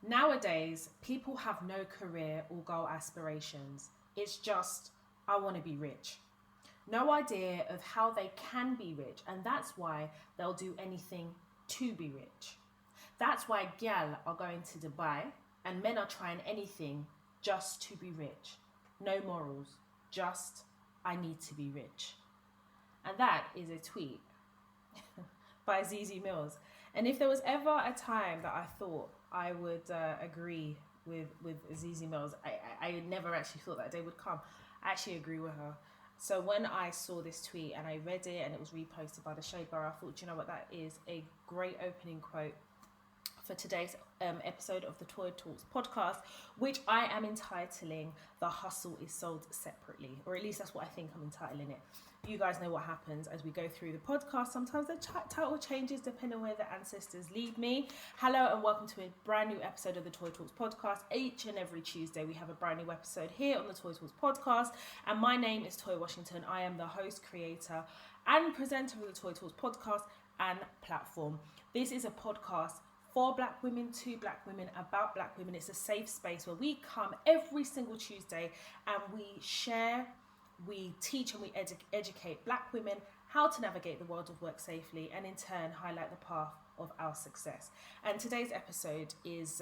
Nowadays, people have no career or goal aspirations. It's just, I want to be rich. No idea of how they can be rich, and that's why they'll do anything to be rich. That's why gal are going to Dubai and men are trying anything just to be rich. No morals, just I need to be rich. And that is a tweet by Zizi Mills. And if there was ever a time that I thought I would agree with Zizi Mills, I never actually thought that day would come. I actually agree with her. So when I saw this tweet and I read it and it was reposted by the Shade Bar, I thought, you know what, that is a great opening quote for today's episode of the Toy Talks podcast, which I am entitling "The Hustle is Sold Separately," or at least that's what I think I'm entitling it. You guys know what happens as we go through the podcast. Sometimes the title changes depending on where the ancestors lead me. Hello and welcome to a brand new episode of the Toy Talks podcast. Each and every Tuesday we have a brand new episode here on the Toy Talks podcast, and my name is Toy Washington. I am the host, creator and presenter of the Toy Talks podcast and platform. This is a podcast for Black women, to Black women, about Black women. It's a safe space where we come every single Tuesday and we share, we teach and we educate Black women how to navigate the world of work safely, and in turn highlight the path of our success. And today's episode is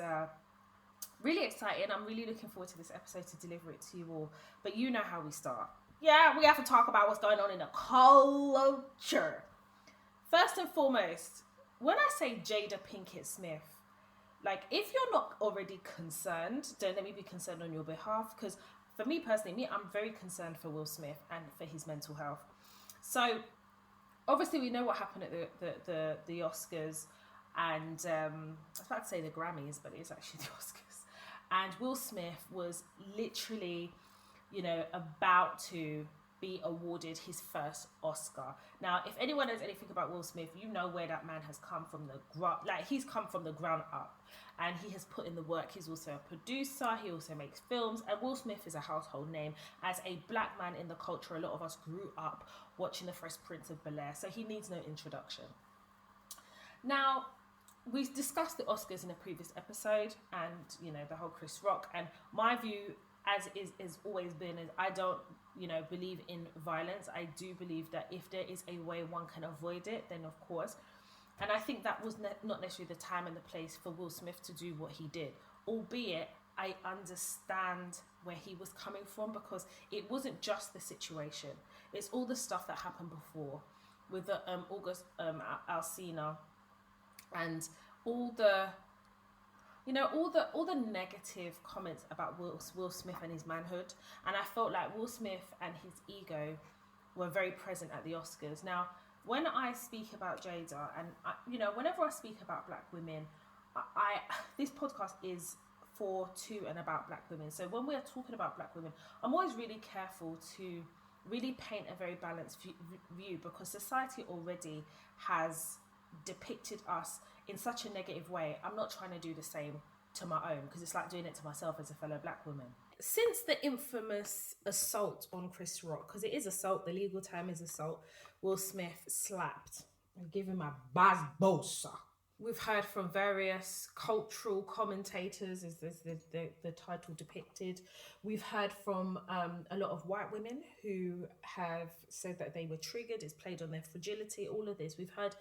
really exciting. I'm really looking forward to this episode to deliver it to you all. But you know how we start. Yeah, we have to talk about what's going on in the culture. First and foremost, when I say Jada Pinkett Smith, like, if you're not already concerned, don't let me be concerned on your behalf, because for me personally, I'm very concerned for Will Smith and for his mental health. So obviously we know what happened at the Oscars, and I was about to say the Grammys, but it's actually the Oscars. And Will Smith was literally, about to be awarded his first Oscar. Now, if anyone knows anything about Will Smith, you know where that man has come from he's come from the ground up, and he has put in the work. He's also a producer, he also makes films, and Will Smith is a household name. As a Black man in the culture, a lot of us grew up watching The Fresh Prince of Bel-Air, so he needs no introduction. Now, we discussed the Oscars in a previous episode, and the whole Chris Rock, and my view, as is always been, is I don't believe in violence. I do believe that if there is a way one can avoid it, then of course. And I think that was not necessarily the time and the place for Will Smith to do what he did, albeit I understand where he was coming from, because it wasn't just the situation, it's all the stuff that happened before with the August Alsina, and all the negative comments about Will Smith and his manhood. And I felt like Will Smith and his ego were very present at the Oscars. Now, when I speak about Jada, and whenever I speak about Black women, this podcast is for, to, and about Black women. So when we're talking about Black women, I'm always really careful to really paint a very balanced view, because society already has depicted us in such a negative way. I'm not trying to do the same to my own, because it's like doing it to myself as a fellow Black woman. Since the infamous assault on Chris Rock, because it is assault, the legal term is assault, Will Smith slapped and gave him a basbosa. We've heard from various cultural commentators, as the title depicted. We've heard from a lot of white women who have said that they were triggered, it's played on their fragility, all of this. We've heard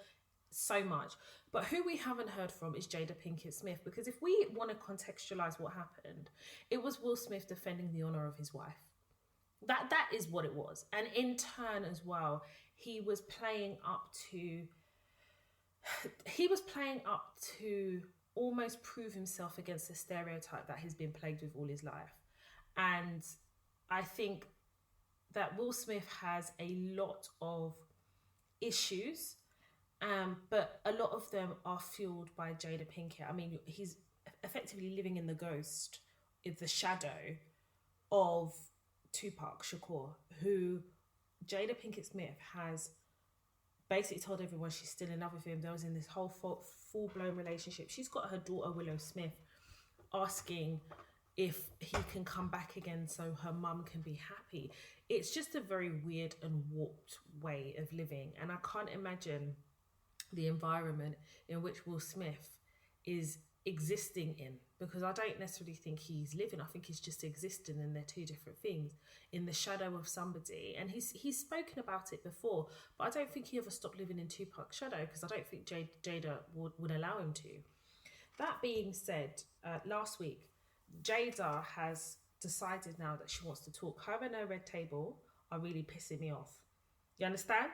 so much. But who we haven't heard from is Jada Pinkett Smith, because if we want to contextualize what happened, it was Will Smith defending the honor of his wife. That is what it was. And in turn as well, he was playing up to almost prove himself against the stereotype that he's been plagued with all his life. And I think that Will Smith has a lot of issues, but a lot of them are fueled by Jada Pinkett. I mean, he's effectively living in the ghost, in the shadow of Tupac Shakur, who Jada Pinkett Smith has basically told everyone she's still in love with him. There was in this whole full-blown relationship. She's got her daughter Willow Smith asking if he can come back again so her mum can be happy. It's just a very weird and warped way of living, and I can't imagine the environment in which Will Smith is existing in, because I don't necessarily think he's living. I think he's just existing, and they're two different things, in the shadow of somebody. And he's spoken about it before, but I don't think he ever stopped living in Tupac's shadow, because I don't think Jada would allow him to. That being said, last week, Jada has decided now that she wants to talk. Her and her red table are really pissing me off. You understand?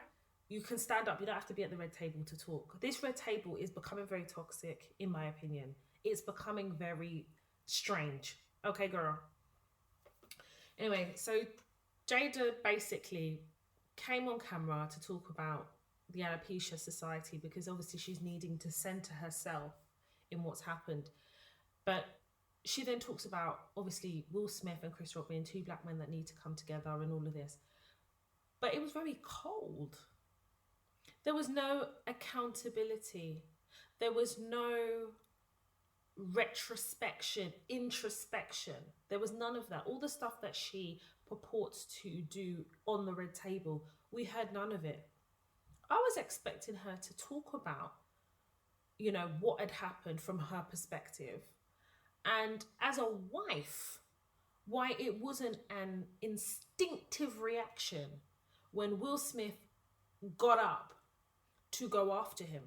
You can stand up. You don't have to be at the red table to talk. This red table is becoming very toxic, in my opinion. It's becoming very strange. Okay, girl. Anyway, so Jada basically came on camera to talk about the alopecia society, because obviously she's needing to center herself in what's happened. But she then talks about, obviously, Will Smith and Chris Rock being two black men that need to come together and all of this. But it was very cold. There was no accountability. There was no retrospection, introspection. There was none of that. All the stuff that she purports to do on the red table, we heard none of it. I was expecting her to talk about, what had happened from her perspective. And as a wife, why it wasn't an instinctive reaction when Will Smith got up to go after him.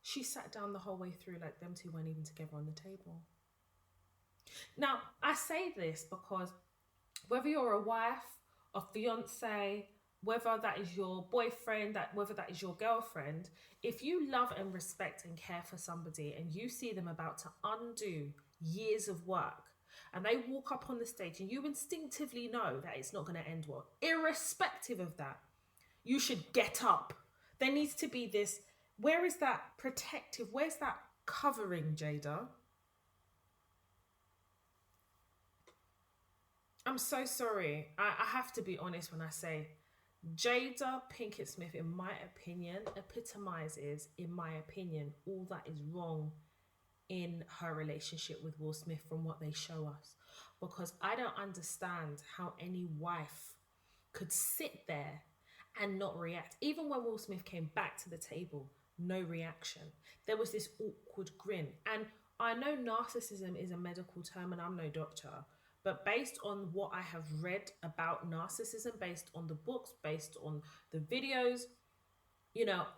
She sat down the whole way through like them two weren't even together on the table. Now, I say this because whether you're a wife, a fiance, whether that is your boyfriend, whether that is your girlfriend, if you love and respect and care for somebody and you see them about to undo years of work, and they walk up on the stage and you instinctively know that it's not going to end well, irrespective of that, you should get up. There needs to be this, where is that protective, where's that covering, Jada? I'm so sorry. I have to be honest when I say Jada Pinkett Smith, in my opinion, epitomizes, in my opinion, all that is wrong in her relationship with Will Smith from what they show us. Because I don't understand how any wife could sit there and not react. Even when Will Smith came back to the table, no reaction. There was this awkward grin. And I know narcissism is a medical term and I'm no doctor, but based on what I have read about narcissism, based on the books, based on the videos,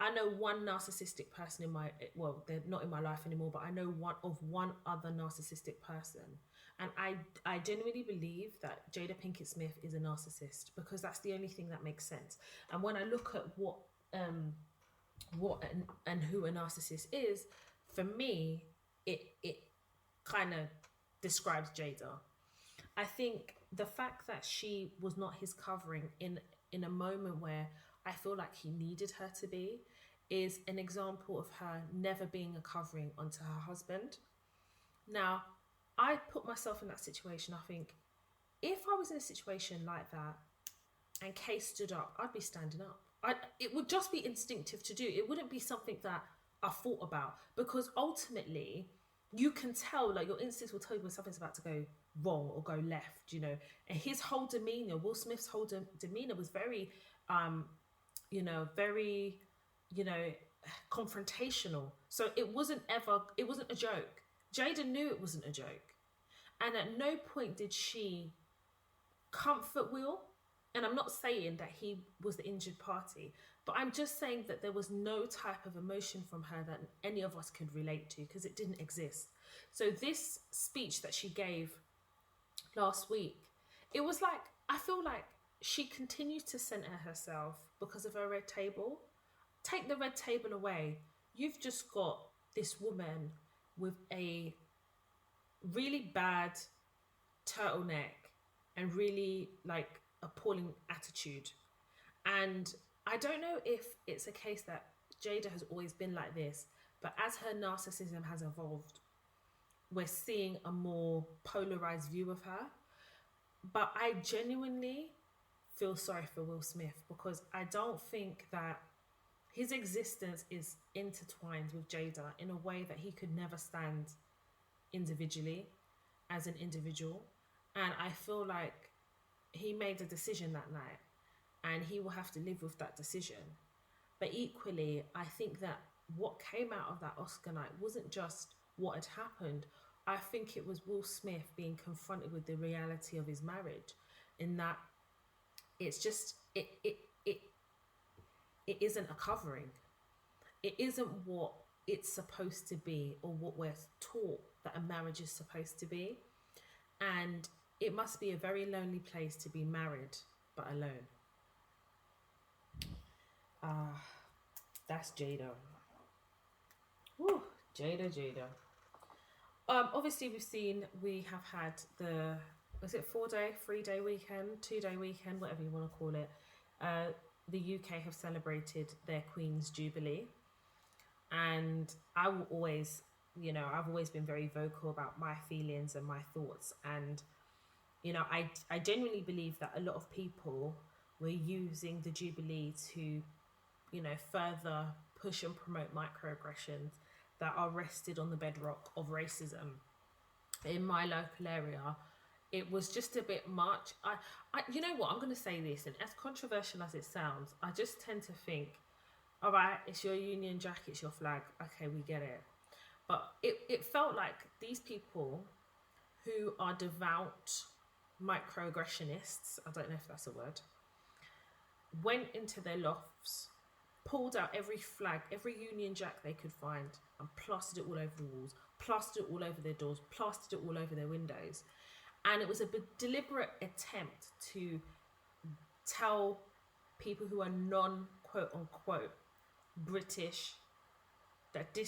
I know one narcissistic person they're not in my life anymore, but I know one other narcissistic person. And I genuinely believe that Jada Pinkett Smith is a narcissist, because that's the only thing that makes sense. And when I look at what and who a narcissist is, for me, it kind of describes Jada. I think the fact that she was not his covering in a moment where I feel like he needed her to be is an example of her never being a covering onto her husband. Now, I put myself in that situation. I think if I was in a situation like that and Kay stood up, I'd be standing up. It would just be instinctive to do. It wouldn't be something that I thought about, because ultimately you can tell, like, your instincts will tell you when something's about to go wrong or go left, And his whole demeanor, Will Smith's whole demeanor was very, very, confrontational. So it wasn't a joke. Jada knew it wasn't a joke. And at no point did she comfort Will. And I'm not saying that he was the injured party, but I'm just saying that there was no type of emotion from her that any of us could relate to, because it didn't exist. So this speech that she gave last week, it was like, I feel like she continues to center herself because of her red table. Take the red table away. You've just got this woman with a really bad turtleneck and really appalling attitude. And I don't know if it's a case that Jada has always been like this, but as her narcissism has evolved, we're seeing a more polarized view of her. But I genuinely feel sorry for Will Smith, because I don't think that his existence is intertwined with Jada in a way that he could never stand individually as an individual. And I feel like he made a decision that night and he will have to live with that decision. But equally, I think that what came out of that Oscar night wasn't just what had happened. I think it was Will Smith being confronted with the reality of his marriage, in that it's just it isn't a covering. It isn't what it's supposed to be, or what we're taught that a marriage is supposed to be. And it must be a very lonely place to be married but alone. That's Jada. Woo, Jada. Obviously we have had the, was it 3-day weekend, 2-day weekend, whatever you want to call it. The UK have celebrated their Queen's Jubilee, and I will always, I've always been very vocal about my feelings and my thoughts, and I genuinely believe that a lot of people were using the Jubilee to, further push and promote microaggressions that are rested on the bedrock of racism. In my local area, it was just a bit much. You know what, I'm going to say this, and as controversial as it sounds, I just tend to think, all right, it's your Union Jack, it's your flag, okay, we get it. But it felt like these people who are devout microaggressionists, I don't know if that's a word, went into their lofts, pulled out every flag, every Union Jack they could find, and plastered it all over the walls, plastered it all over their doors, plastered it all over their windows. And it was a deliberate attempt to tell people who are non-quote unquote British that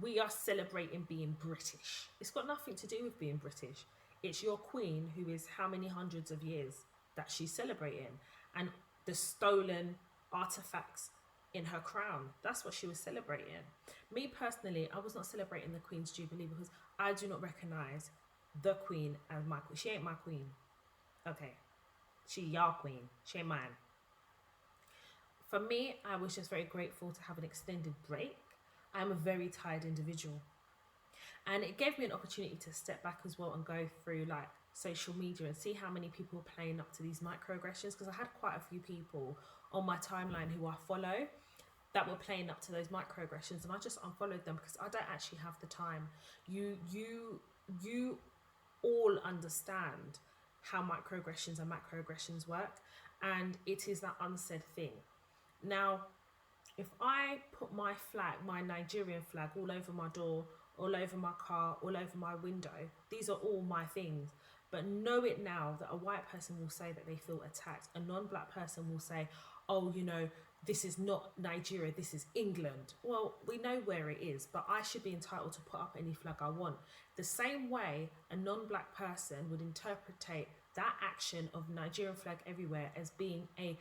we are celebrating being British. It's got nothing to do with being British. It's your Queen, who is how many hundreds of years that she's celebrating, and the stolen artifacts in her crown. That's what she was celebrating. Me personally, I was not celebrating the Queen's Jubilee because I do not recognise the Queen as my Queen. She ain't my Queen. Okay. She your Queen. She ain't mine. For me, I was just very grateful to have an extended break. I'm a very tired individual. And it gave me an opportunity to step back as well and go through like social media and see how many people are playing up to these microaggressions, because I had quite a few people on my timeline who I follow that were playing up to those microaggressions, and I just unfollowed them because I don't actually have the time. You all understand how microaggressions and macroaggressions work, and it is that unsaid thing. Now, if I put my flag, my Nigerian flag, all over my door, all over my car, all over my window, these are all my things. But know it now that a white person will say that they feel attacked. A non-black person will say, oh, this is not Nigeria, this is England. Well, we know where it is, but I should be entitled to put up any flag I want. The same way a non-black person would interpret that action of Nigerian flag everywhere as being a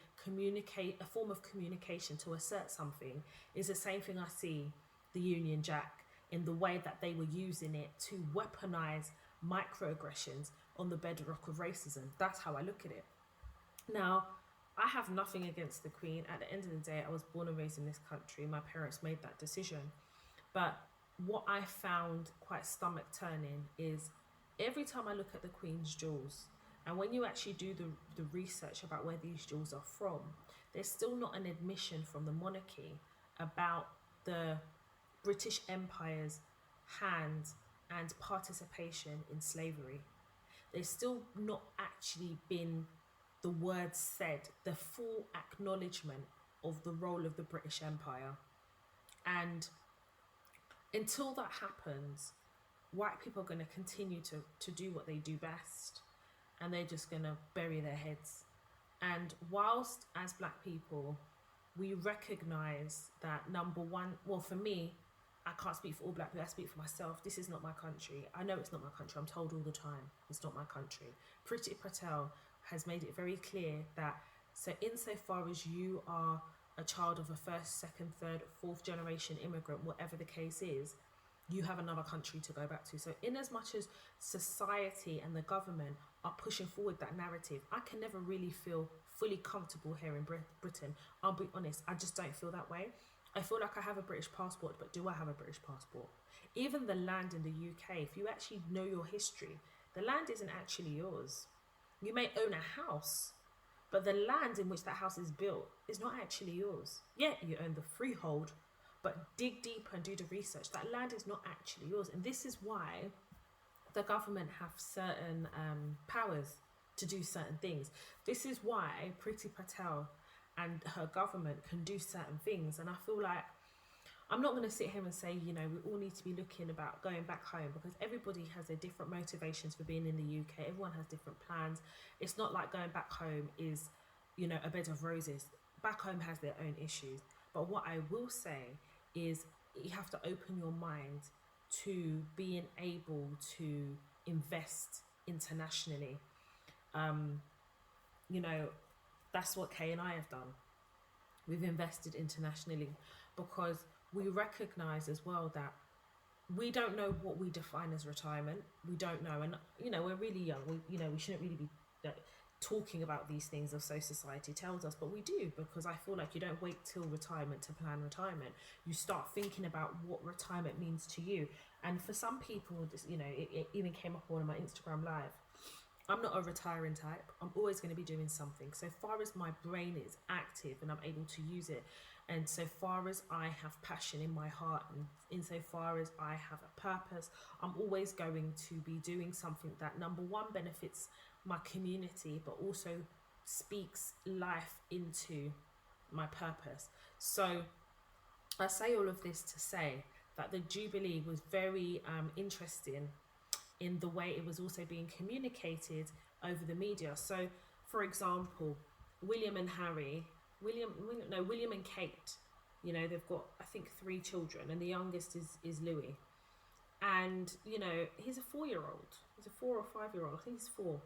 form of communication to assert something, is the same thing I see the Union Jack in the way that they were using it to weaponize microaggressions on the bedrock of racism. That's how I look at it. Now, I have nothing against the Queen. At the end of the day, I was born and raised in this country. My parents made that decision. But what I found quite stomach turning is every time I look at the Queen's jewels, and when you actually do the research about where these jewels are from, there's still not an admission from the monarchy about the British Empire's hand and participation in slavery. There's still not actually been the words said, the full acknowledgement of the role of the British Empire. And until that happens, white people are going to continue to do what they do best, and they're just going to bury their heads. And whilst as black people, we recognise that, number one, well, for me, I can't speak for all black people, I speak for myself. This is not my country. I know it's not my country. I'm told all the time it's not my country. Priti Patel has made it very clear that, so insofar as you are a child of a first, second, third, fourth generation immigrant, whatever the case is, you have another country to go back to. So in as much as society and the government are pushing forward that narrative, I can never really feel fully comfortable here in Britain. I'll be honest, I just don't feel that way. I feel like I have a British passport, but do I have a British passport? Even the land in the UK, if you actually know your history, the land isn't actually yours. You may own a house, but the land in which that house is built is not actually yours. Yeah, you own the freehold, but dig deeper and do the research. That land is not actually yours. And this is why the government have certain powers to do certain things. This is why Priti Patel and her government can do certain things. And I feel like I'm not going to sit here and say, you know, we all need to be looking about going back home, because everybody has their different motivations for being in the UK. Everyone has different plans. It's not like going back home is, you know, a bed of roses. Back home has their own issues. But what I will say is you have to open your mind to being able to invest internationally. You know, that's what Kay and I have done. We've invested internationally because we recognize as well that we don't know what we define as retirement. We don't know. And, you know, we're really young. We shouldn't really be talking about these things, or so society tells us, but we do, because I feel like you don't wait till retirement to plan retirement. You start thinking about what retirement means to you. And for some people, you know, it even came up on my Instagram live. I'm not a retiring type. I'm always going to be doing something. So far as my brain is active and I'm able to use it, and so far as I have passion in my heart, and insofar as I have a purpose, I'm always going to be doing something that, number one, benefits my community, but also speaks life into my purpose. So I say all of this to say that the Jubilee was very interesting in the way it was also being communicated over the media. So, for example, William and Kate, you know, they've got, I think, 3 children, and the youngest is Louis. And, you know, he's a 4-year-old. He's a 4 or 5-year-old. I think he's 4.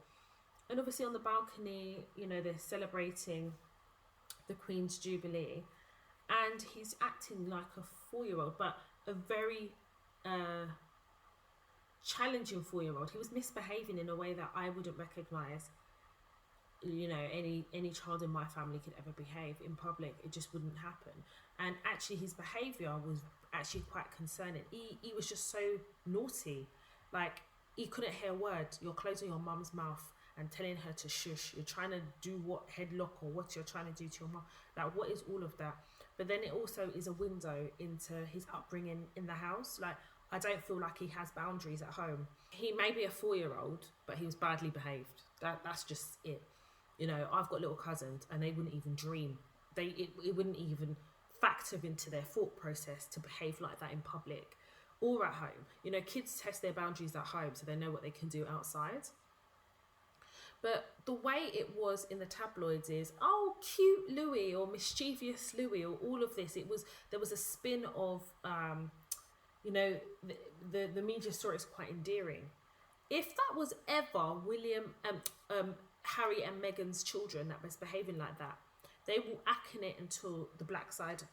And obviously on the balcony, you know, they're celebrating the Queen's Jubilee. And he's acting like a 4-year-old, but a very challenging 4-year-old. He was misbehaving in a way that I wouldn't recognise, you know, any child in my family could ever behave in public. It just wouldn't happen. And actually his behaviour was actually quite concerning. He was just so naughty. Like, he couldn't hear a word. You're closing your mum's mouth and telling her to shush. You're trying to do what, headlock, or what you're trying to do to your mum. Like, what is all of that? But then it also is a window into his upbringing in the house. Like, I don't feel like he has boundaries at home. He may be a 4-year-old, but he was badly behaved. That's just it. You know, I've got little cousins, and they wouldn't even dream. It wouldn't even factor into their thought process to behave like that in public or at home. You know, kids test their boundaries at home so they know what they can do outside. But the way it was in the tabloids is, oh, cute Louis, or mischievous Louis, or all of this. There was a spin of, you know, the media saw it as quite endearing. If that was ever Harry and Meghan's children that was behaving like that, they will acken it until the black side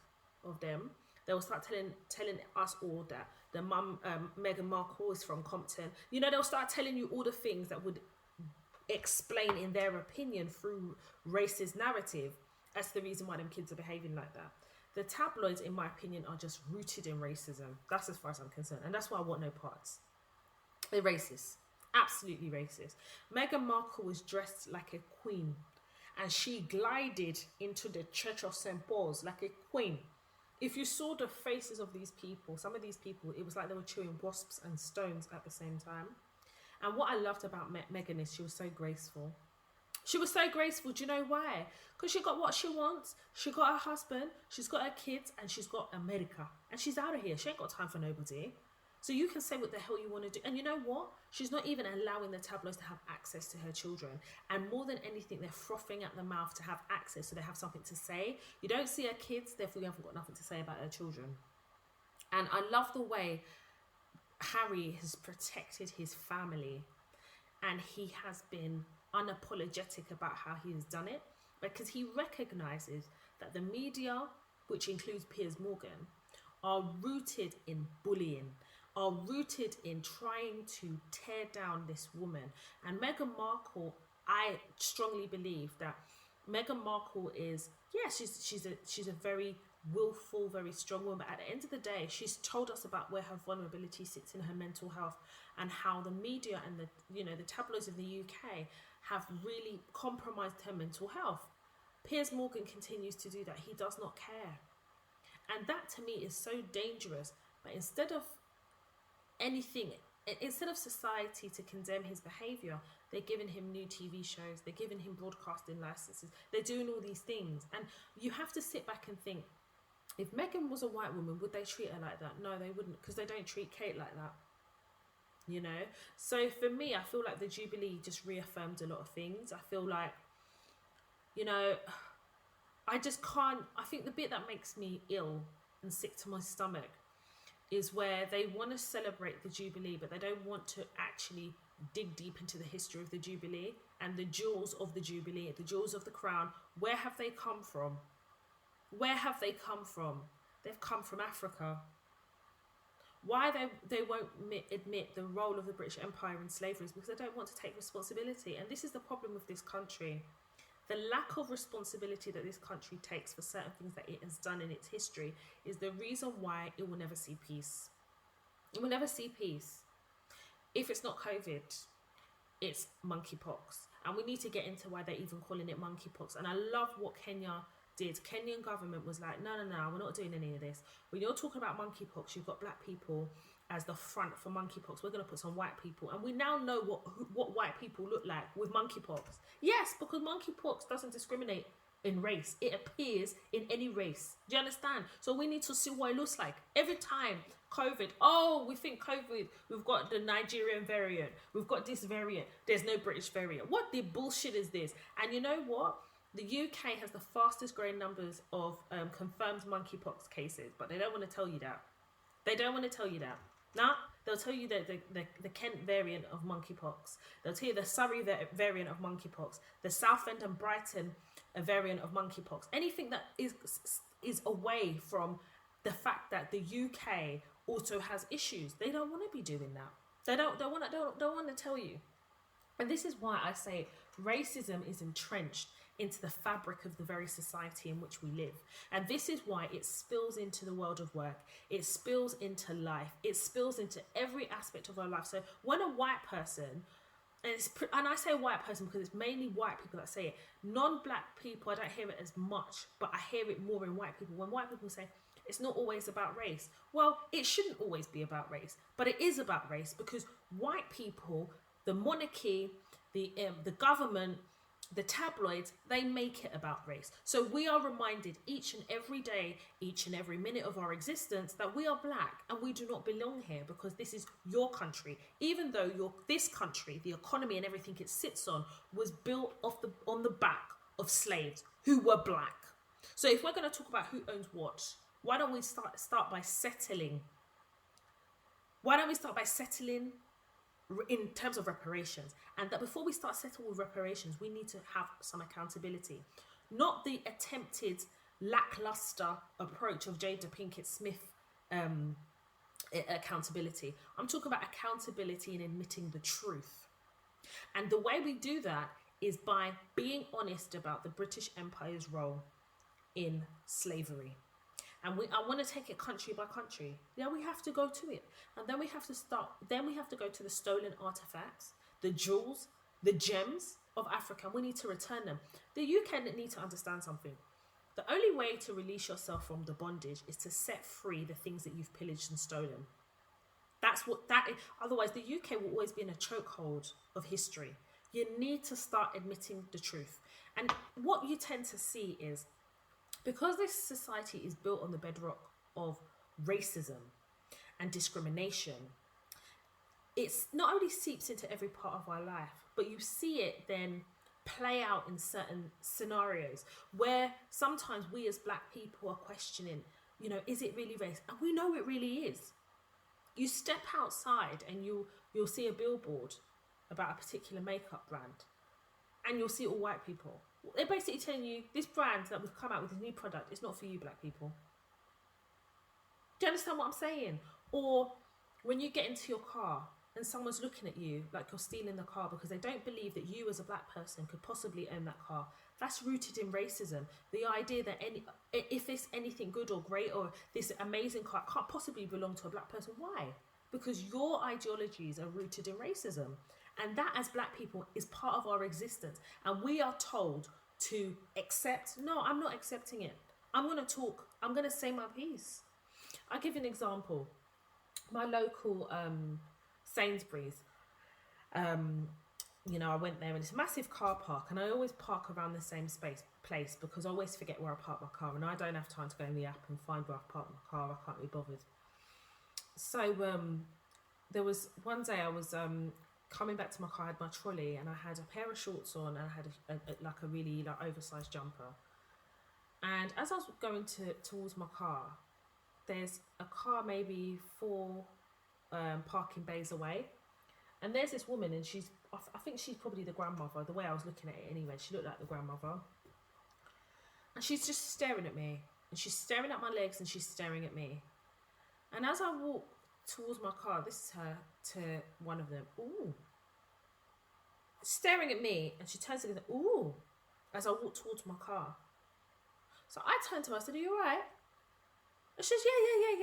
of them. They will start telling us all that the mum, Meghan Markle, is from Compton. You know, they'll start telling you all the things that would explain, in their opinion, through racist narrative, as the reason why them kids are behaving like that. The tabloids, in my opinion, are just rooted in racism. That's as far as I'm concerned. And that's why I want no parts. They're racist. Absolutely racist. Meghan Markle was dressed like a queen, and she glided into the Church of St. Paul's like a queen. If you saw the faces of these people, some of these people, it was like they were chewing wasps and stones at the same time. And what I loved about Meghan is she was so graceful. She was so graceful. Do you know why? Because she got what she wants. She got her husband, she's got her kids, and she's got America. And she's out of here. She ain't got time for nobody. So you can say what the hell you want to do. And you know what? She's not even allowing the tabloids to have access to her children. And more than anything, they're frothing at the mouth to have access so they have something to say. You don't see her kids, therefore you haven't got nothing to say about her children. And I love the way Harry has protected his family, and he has been unapologetic about how he has done it, because he recognizes that the media, which includes Piers Morgan, are rooted in bullying, are rooted in trying to tear down this woman. And Meghan Markle, I strongly believe that Meghan Markle is, she's a very willful, very strong woman, but at the end of the day, she's told us about where her vulnerability sits in her mental health, and how the media and the tabloids of the UK have really compromised her mental health. Piers Morgan continues to do that. He does not care. And that to me is so dangerous. But instead of society to condemn his behavior, they're giving him new TV shows, they're giving him broadcasting licenses, they're doing all these things. And you have to sit back and think, if Meghan was a white woman, would they treat her like that? No, they wouldn't, because they don't treat Kate like that. You know? So for me, I feel like the Jubilee just reaffirmed a lot of things. I feel like, you know, I just can't. I think the bit that makes me ill and sick to my stomach is where they want to celebrate the Jubilee, but they don't want to actually dig deep into the history of the Jubilee and the jewels of the Jubilee, the jewels of the crown. Where have they come from? Where have they come from? They've come from Africa. Why they won't admit the role of the British Empire in slavery is because they don't want to take responsibility. And this is the problem with this country. The lack of responsibility that this country takes for certain things that it has done in its history is the reason why it will never see peace. It will never see peace. If it's not COVID, it's monkeypox. And we need to get into why they're even calling it monkeypox. And I love what Kenya did. Kenyan government was like, no, we're not doing any of this. When you're talking about monkeypox, you've got black people as the front for monkeypox. We're going to put some white people. And we now know what white people look like with monkeypox. Yes, because monkeypox doesn't discriminate in race. It appears in any race. Do you understand? So we need to see what it looks like. Every time COVID, we think COVID, we've got the Nigerian variant. We've got this variant. There's no British variant. What the bullshit is this? And you know what? The UK has the fastest growing numbers of confirmed monkeypox cases, but they don't want to tell you that. They don't want to tell you that. Now, they'll tell you that the Kent variant of monkeypox. They'll tell you the Surrey variant of monkeypox. The Southend and Brighton variant of monkeypox. Anything that is away from the fact that the UK also has issues. They don't want to be doing that. They don't want to tell you. And this is why I say racism is entrenched into the fabric of the very society in which we live. And this is why it spills into the world of work. It spills into life. It spills into every aspect of our life. So when a white person, and I say white person because it's mainly white people that say it, non-black people, I don't hear it as much, but I hear it more in white people. When white people say, it's not always about race. Well, it shouldn't always be about race, but it is about race because white people, the monarchy, the government, the tabloids, they make it about race. So we are reminded each and every day, each and every minute of our existence that we are black and we do not belong here because this is your country. Even though this country, the economy and everything it sits on was built on the back of slaves who were black. So if we're going to talk about who owns what, why don't we start by settling? Why don't we start by settling in terms of reparations? And that before we start settling with reparations, we need to have some accountability. Not the attempted lackluster approach of Jada Pinkett Smith accountability. I'm talking about accountability and admitting the truth. And the way we do that is by being honest about the British Empire's role in slavery. And I want to take it country by country. Yeah, we have to go to it. And then we have to go to the stolen artifacts, the jewels, the gems of Africa. We need to return them. The UK need to understand something. The only way to release yourself from the bondage is to set free the things that you've pillaged and stolen. That's what that is. Otherwise, the UK will always be in a chokehold of history. You need to start admitting the truth. And what you tend to see is, because this society is built on the bedrock of racism and discrimination, it's not only seeps into every part of our life, but you see it then play out in certain scenarios where sometimes we as black people are questioning, is it really race? And we know it really is. You step outside and you'll see a billboard about a particular makeup brand and you'll see all white people. They're basically telling you, this brand that we've come out with, this new product, it's not for you black people. Do you understand what I'm saying? Or when you get into your car and someone's looking at you like you're stealing the car because they don't believe that you as a black person could possibly own that car. That's rooted in racism. The idea that if it's anything good or great or this amazing car can't possibly belong to a black person. Why? Because your ideologies are rooted in racism. And that, as black people, is part of our existence. And we are told to accept. No, I'm not accepting it. I'm going to talk. I'm going to say my piece. I'll give you an example. My local Sainsbury's, you know, I went there and it's a massive car park, and I always park around the same place because I always forget where I park my car, and I don't have time to go in the app and find where I've parked my car. I can't be bothered. So there was one day I was coming back to my car. I had my trolley and I had a pair of shorts on, and I had a really like oversized jumper. And as I was going towards my car, there's a car maybe 4 parking bays away, and there's this woman, and I think she's probably the grandmother. The way I was looking at it anyway, she looked like the grandmother, and she's just staring at me, and she's staring at my legs, and she's staring at me. And as I walk towards my car, this is her, to one of them, ooh, staring at me, and she turns to me, ooh, as I walk towards my car. So I turned to her, I said, are you alright? And she says,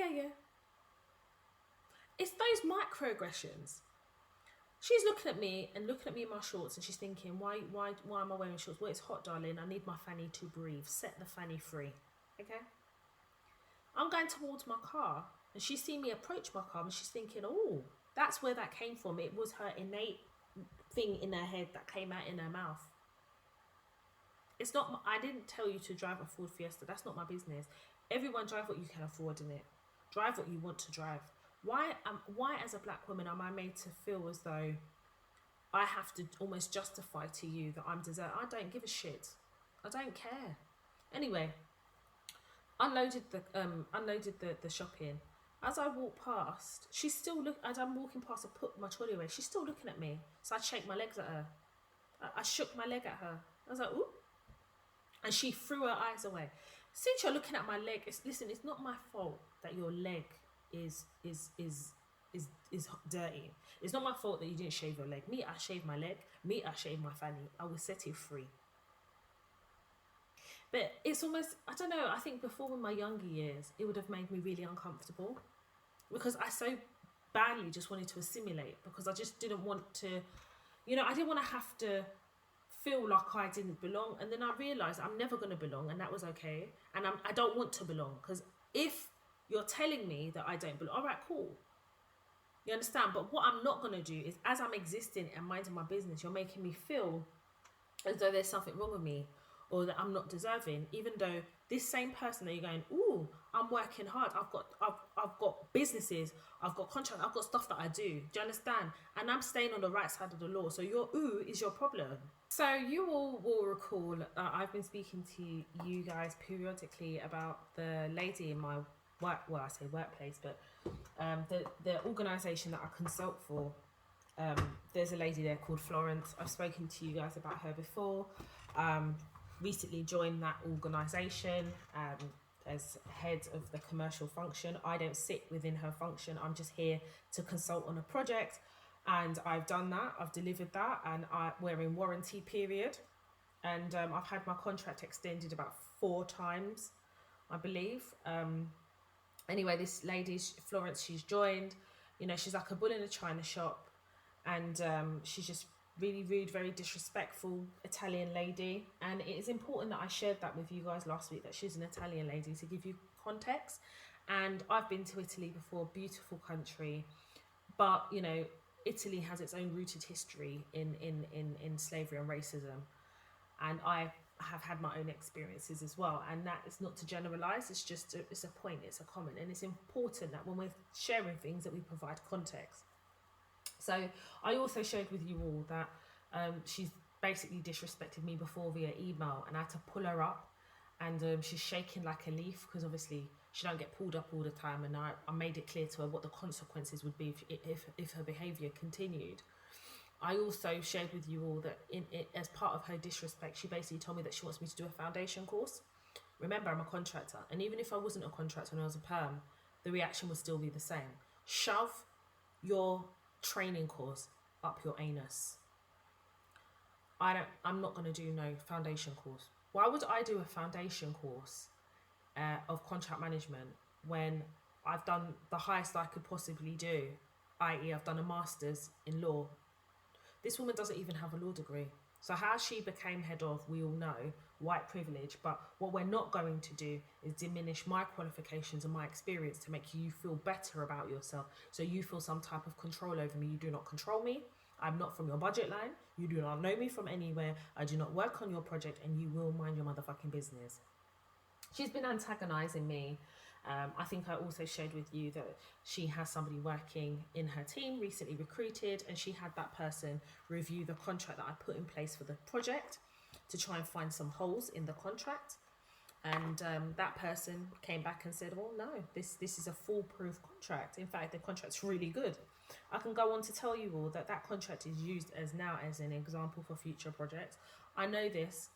yeah. It's those microaggressions. She's looking at me and looking at me in my shorts, and she's thinking, why am I wearing shorts? Well, it's hot, darling. I need my fanny to breathe. Set the fanny free. Okay? I'm going towards my car, and she's seen me approach my car, and she's thinking, oh, that's where that came from. It was her innate thing in her head that came out in her mouth. It's not. I didn't tell you to drive a Ford Fiesta. That's not my business. Everyone drive what you can afford in it. Drive what you want to drive. Why as a black woman am I made to feel as though I have to almost justify to you that I'm deserving? I don't give a shit. I don't care. Anyway, unloaded the shopping. As I walk past, she's still as I'm walking past, I put my trolley away. She's still looking at me. So I shake my legs at her. I shook my leg at her. I was like, ooh. And she threw her eyes away. Since you're looking at my leg, listen, it's not my fault that your leg is dirty. It's not my fault that you didn't shave your leg. Me, I shaved my leg. Me, I shaved my fanny. I will set it free. But it's almost, I don't know, I think before in my younger years, it would have made me really uncomfortable because I so badly just wanted to assimilate, because I just didn't want to, you know, I didn't want to have to feel like I didn't belong. And then I realised I'm never going to belong, and that was okay. And I don't want to belong, because if you're telling me that I don't belong, all right, cool. You understand? But what I'm not going to do is, as I'm existing and minding my business, you're making me feel as though there's something wrong with me, or that I'm not deserving, even though this same person that you're going, ooh, I'm working hard. I've got businesses, I've got contracts, I've got stuff that I do. Do you understand? And I'm staying on the right side of the law. So your ooh is your problem. So you all will recall I've been speaking to you guys periodically about the lady in my workplace, but the organisation that I consult for. There's a lady there called Florence. I've spoken to you guys about her before. Recently joined that organisation as head of the commercial function. I don't sit within her function. I'm just here to consult on a project, and I've done that. I've delivered that, and we're in warranty period, and I've had my contract extended about 4 times, I believe. Anyway, this lady, Florence, she's joined. You know, she's like a bull in a china shop, and she's just really rude, very disrespectful Italian lady. And it is important that I shared that with you guys last week, that she's an Italian lady, to give you context. And I've been to Italy before, beautiful country, but you know, Italy has its own rooted history in slavery and racism, and I have had my own experiences as well. And that is not to generalize, it's just it's a point, it's a comment, and it's important that when we're sharing things that we provide context. So I also shared with you all that she's basically disrespected me before via email, and I had to pull her up, and she's shaking like a leaf, because obviously she don't get pulled up all the time, and I made it clear to her what the consequences would be if her behaviour continued. I also shared with you all that as part of her disrespect, she basically told me that she wants me to do a foundation course. Remember, I'm a contractor, and even if I wasn't a contractor and I was a perm, the reaction would still be the same. Shove your training course up your anus. I'm not going to do no foundation course. Why would I do a foundation course of contract management when I've done the highest I could possibly do, i.e. I've done a master's in law? This woman doesn't even have a law degree. So how she became head of, we all know, white privilege. But what we're not going to do is diminish my qualifications and my experience to make you feel better about yourself. So you feel some type of control over me. You do not control me. I'm not from your budget line. You do not know me from anywhere. I do not work on your project, and you will mind your motherfucking business. She's been antagonizing me. I think I also shared with you that she has somebody working in her team, recently recruited, and she had that person review the contract that I put in place for the project to try and find some holes in the contract. And that person came back and said, well, no, this is a foolproof contract. In fact, the contract's really good. I can go on to tell you all that that contract is used as an example for future projects. I know this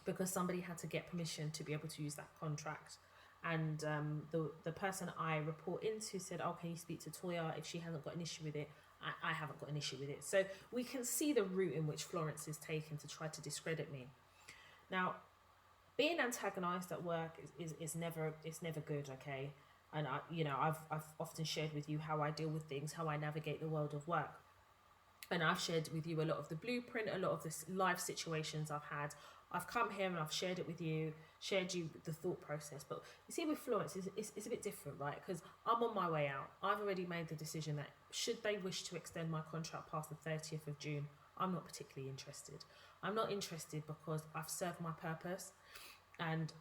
because somebody had to get permission to be able to use that contract. And the person I report into said, oh, can you speak to Toya? If she hasn't got an issue with it, I haven't got an issue with it. So we can see the route in which Florence is taken to try to discredit me. Now, being antagonized at work is never good, okay? And I've often shared with you how I deal with things, how I navigate the world of work. And I've shared with you a lot of the blueprint, a lot of the live situations I've had. I've come here and I've shared it with you, shared you the thought process. But you see, with Florence, it's a bit different, right? Because I'm on my way out. I've already made the decision that should they wish to extend my contract past the 30th of June, I'm not particularly interested. I'm not interested because I've served my purpose. And,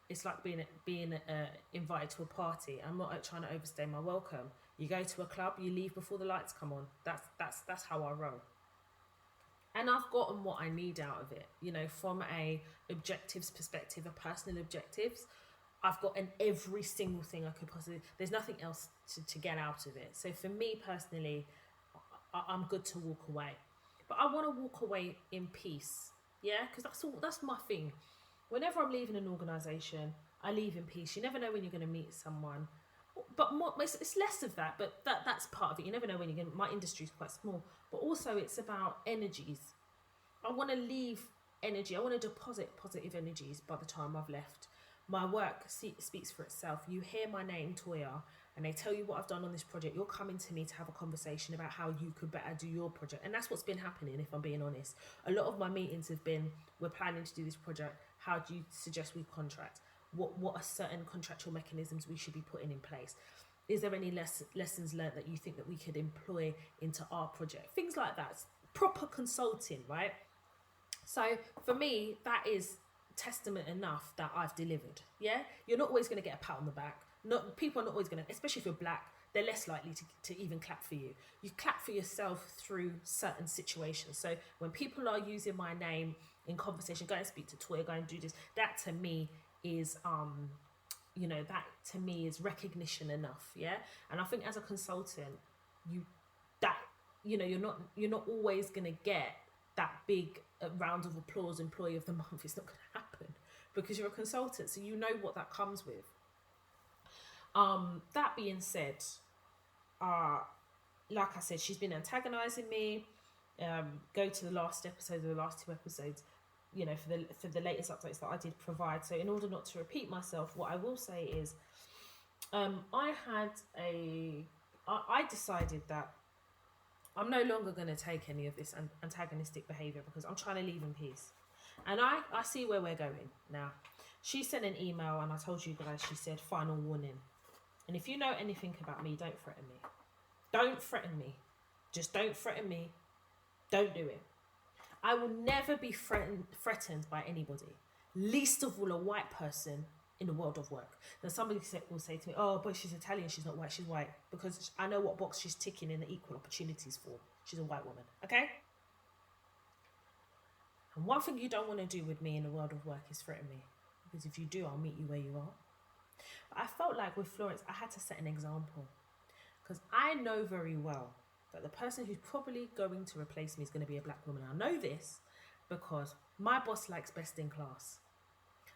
it's like being invited to a party. I'm not trying to overstay my welcome. You go to a club, you leave before the lights come on. That's how I roll. And I've gotten what I need out of it, from a objectives perspective, a personal objectives. I've gotten every single thing I could possibly. There's nothing else to get out of it. So for me personally, I'm good to walk away, but I want to walk away in peace. Yeah, because that's my thing. Whenever I'm leaving an organisation, I leave in peace. You never know when you're going to meet someone. But more, it's less of that, but that's part of it. You never know when you're going to... My industry is quite small. But also it's about energies. I want to leave energy. I want to deposit positive energies by the time I've left. My work speaks for itself. You hear my name, Toya, and they tell you what I've done on this project. You're coming to me to have a conversation about how you could better do your project. And that's what's been happening, if I'm being honest. A lot of my meetings have been, we're planning to do this project. How do you suggest we contract? What are certain contractual mechanisms we should be putting in place? Is there any lessons learned that you think that we could employ into our project? Things like that. It's proper consulting, right? So for me, that is testament enough that I've delivered. Yeah, you're not always going to get a pat on the back. People are not always going to, especially if you're black, they're less likely to even clap for you. You clap for yourself through certain situations. So when people are using my name in conversation, go and speak to Toya, go and do this, that to me is recognition enough. Yeah. And I think as a consultant, you're not always going to get that big round of applause, employee of the month. It's not going to happen because you're a consultant, so you know what that comes with. That being said, like I said, she's been antagonizing me. Go to the last episode or the last two episodes, for the latest updates that I did provide. So in order not to repeat myself, what I will say is, I decided that I'm no longer going to take any of this antagonistic behaviour because I'm trying to leave in peace. And I see where we're going now. She sent an email and I told you guys, she said, final warning. And if you know anything about me, don't threaten me. Don't threaten me. Just don't threaten me. Don't do it. I will never be threatened by anybody. Least of all a white person in the world of work. Now somebody will say to me, oh, but she's Italian, she's not white, she's white. Because I know what box she's ticking in the equal opportunities for. She's a white woman, okay? And one thing you don't want to do with me in the world of work is threaten me. Because if you do, I'll meet you where you are. But I felt like with Florence, I had to set an example. Because I know very well that the person who's probably going to replace me is going to be a black woman. I know this because my boss likes best in class.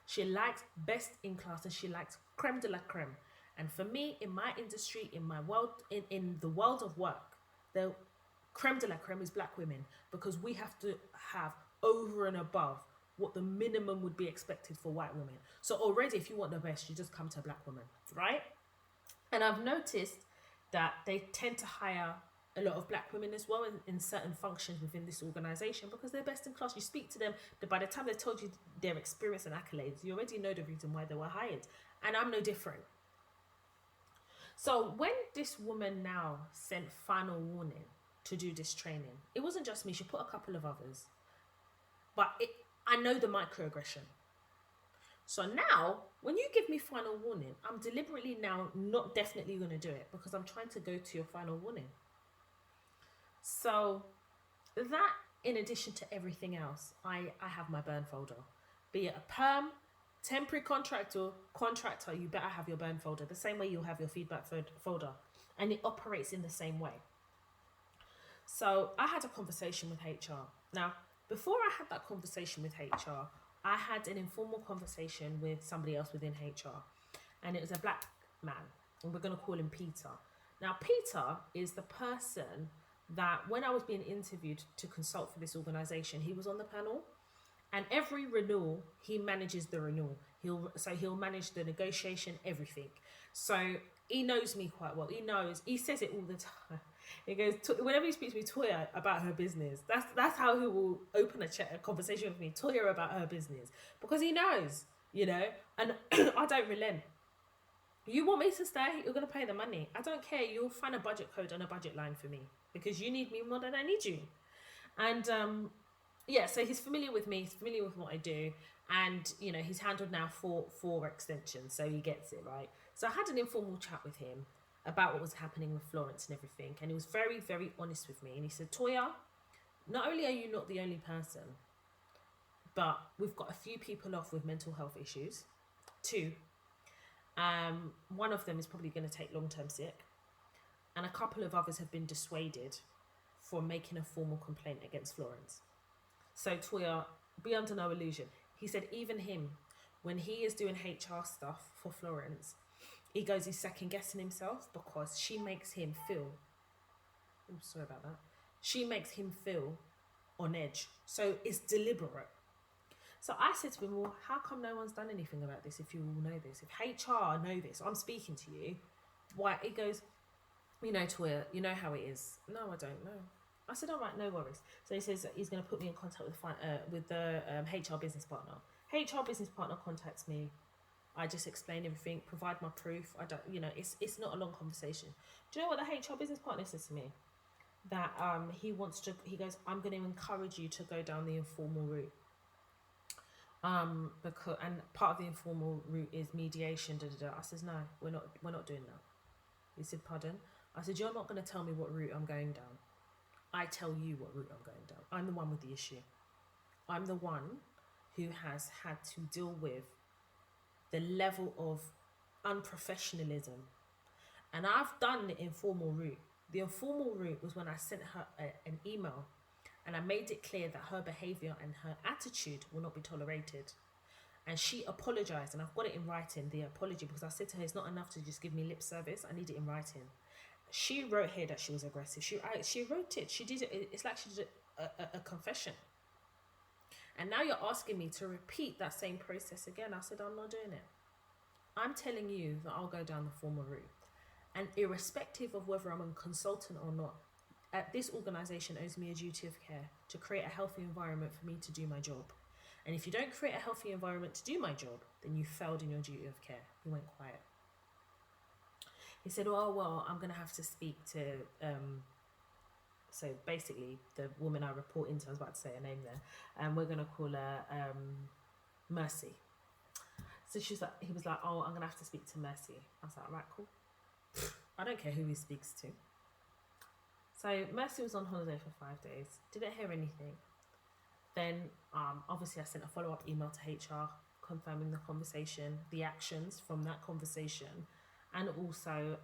She likes best in class and she likes creme de la creme. And for me, in my industry, in my world, in the world of work, the creme de la creme is black women because we have to have over and above what the minimum would be expected for white women. So already, if you want the best, you just come to a black woman, right? And I've noticed that they tend to hire a lot of black women as well in certain functions within this organization, because they're best in class. You speak to them, by the time they told you their experience and accolades, you already know the reason why they were hired. And I'm no different. So when this woman now sent final warning to do this training, it wasn't just me. She put a couple of others. But I know the microaggression. So now, when you give me final warning, I'm deliberately now not definitely going to do it, because I'm trying to go to your final warning. So that, in addition to everything else, I have my burn folder. Be it a perm, temporary contractor, you better have your burn folder. The same way you'll have your feedback folder. And it operates in the same way. So I had a conversation with HR. Now, before I had that conversation with HR, I had an informal conversation with somebody else within HR. And it was a black man. And we're going to call him Peter. Now, Peter is the person that when I was being interviewed to consult for this organization, he was on the panel. And every renewal, he manages the renewal. He'll manage the negotiation, everything. So he knows me quite well. He says it all the time. He goes, whenever he speaks to me, Toya, about her business. That's how he will open a conversation with me, Toya, about her business. Because he knows, and I don't relent. You want me to stay, you're going to pay the money. I don't care. You'll find a budget code and a budget line for me, because you need me more than I need you. And so he's familiar with me. He's familiar with what I do. And, he's handled now four extensions. So he gets it, right? So I had an informal chat with him about what was happening with Florence and everything. And he was very, very honest with me. And he said, Toya, not only are you not the only person, but we've got a few people off with mental health issues. 2. One of them is probably going to take long-term sick. And a couple of others have been dissuaded from making a formal complaint against Florence. So Toya, be under no illusion. He said even him, when he is doing HR stuff for Florence, he goes, he's second guessing himself, because she makes him feel, sorry about that. She makes him feel on edge. So it's deliberate. So I said to him, well, how come no one's done anything about this if you all know this? If HR know this, I'm speaking to you. Why? He goes, Toya, you know how it is. No, I don't know. I said, all right, no worries. So he says that he's going to put me in contact with the HR business partner. HR business partner contacts me. I just explain everything, provide my proof. I don't, it's not a long conversation. Do you know what the HR business partner says to me? That he goes, I'm going to encourage you to go down the informal route. Because part of the informal route is mediation. I says, no, we're not doing that. He said, pardon? I said, you're not going to tell me what route I'm going down. I tell you what route I'm going down. I'm the one with the issue. I'm the one who has had to deal with the level of unprofessionalism. And I've done the informal route. The informal route was when I sent her an email, and I made it clear that her behaviour and her attitude will not be tolerated. And she apologised, and I've got it in writing, the apology, because I said to her, it's not enough to just give me lip service. I need it in writing. She wrote here that she was aggressive. She wrote it. She did it. It's like she did a confession. And now you're asking me to repeat that same process again. I said, I'm not doing it. I'm telling you that I'll go down the formal route. And irrespective of whether I'm a consultant or not, this organisation owes me a duty of care to create a healthy environment for me to do my job. And if you don't create a healthy environment to do my job, then you failed in your duty of care. He went quiet. He said, oh, well, I'm going to have to speak to, so basically the woman I report into, I was about to say her name there, and we're going to call her Mercy. So he was like, oh, I'm going to have to speak to Mercy. I was like, right, cool. I don't care who he speaks to. So Mercy was on holiday for 5 days. Didn't hear anything. Then obviously I sent a follow-up email to HR confirming the conversation, the actions from that conversation, and also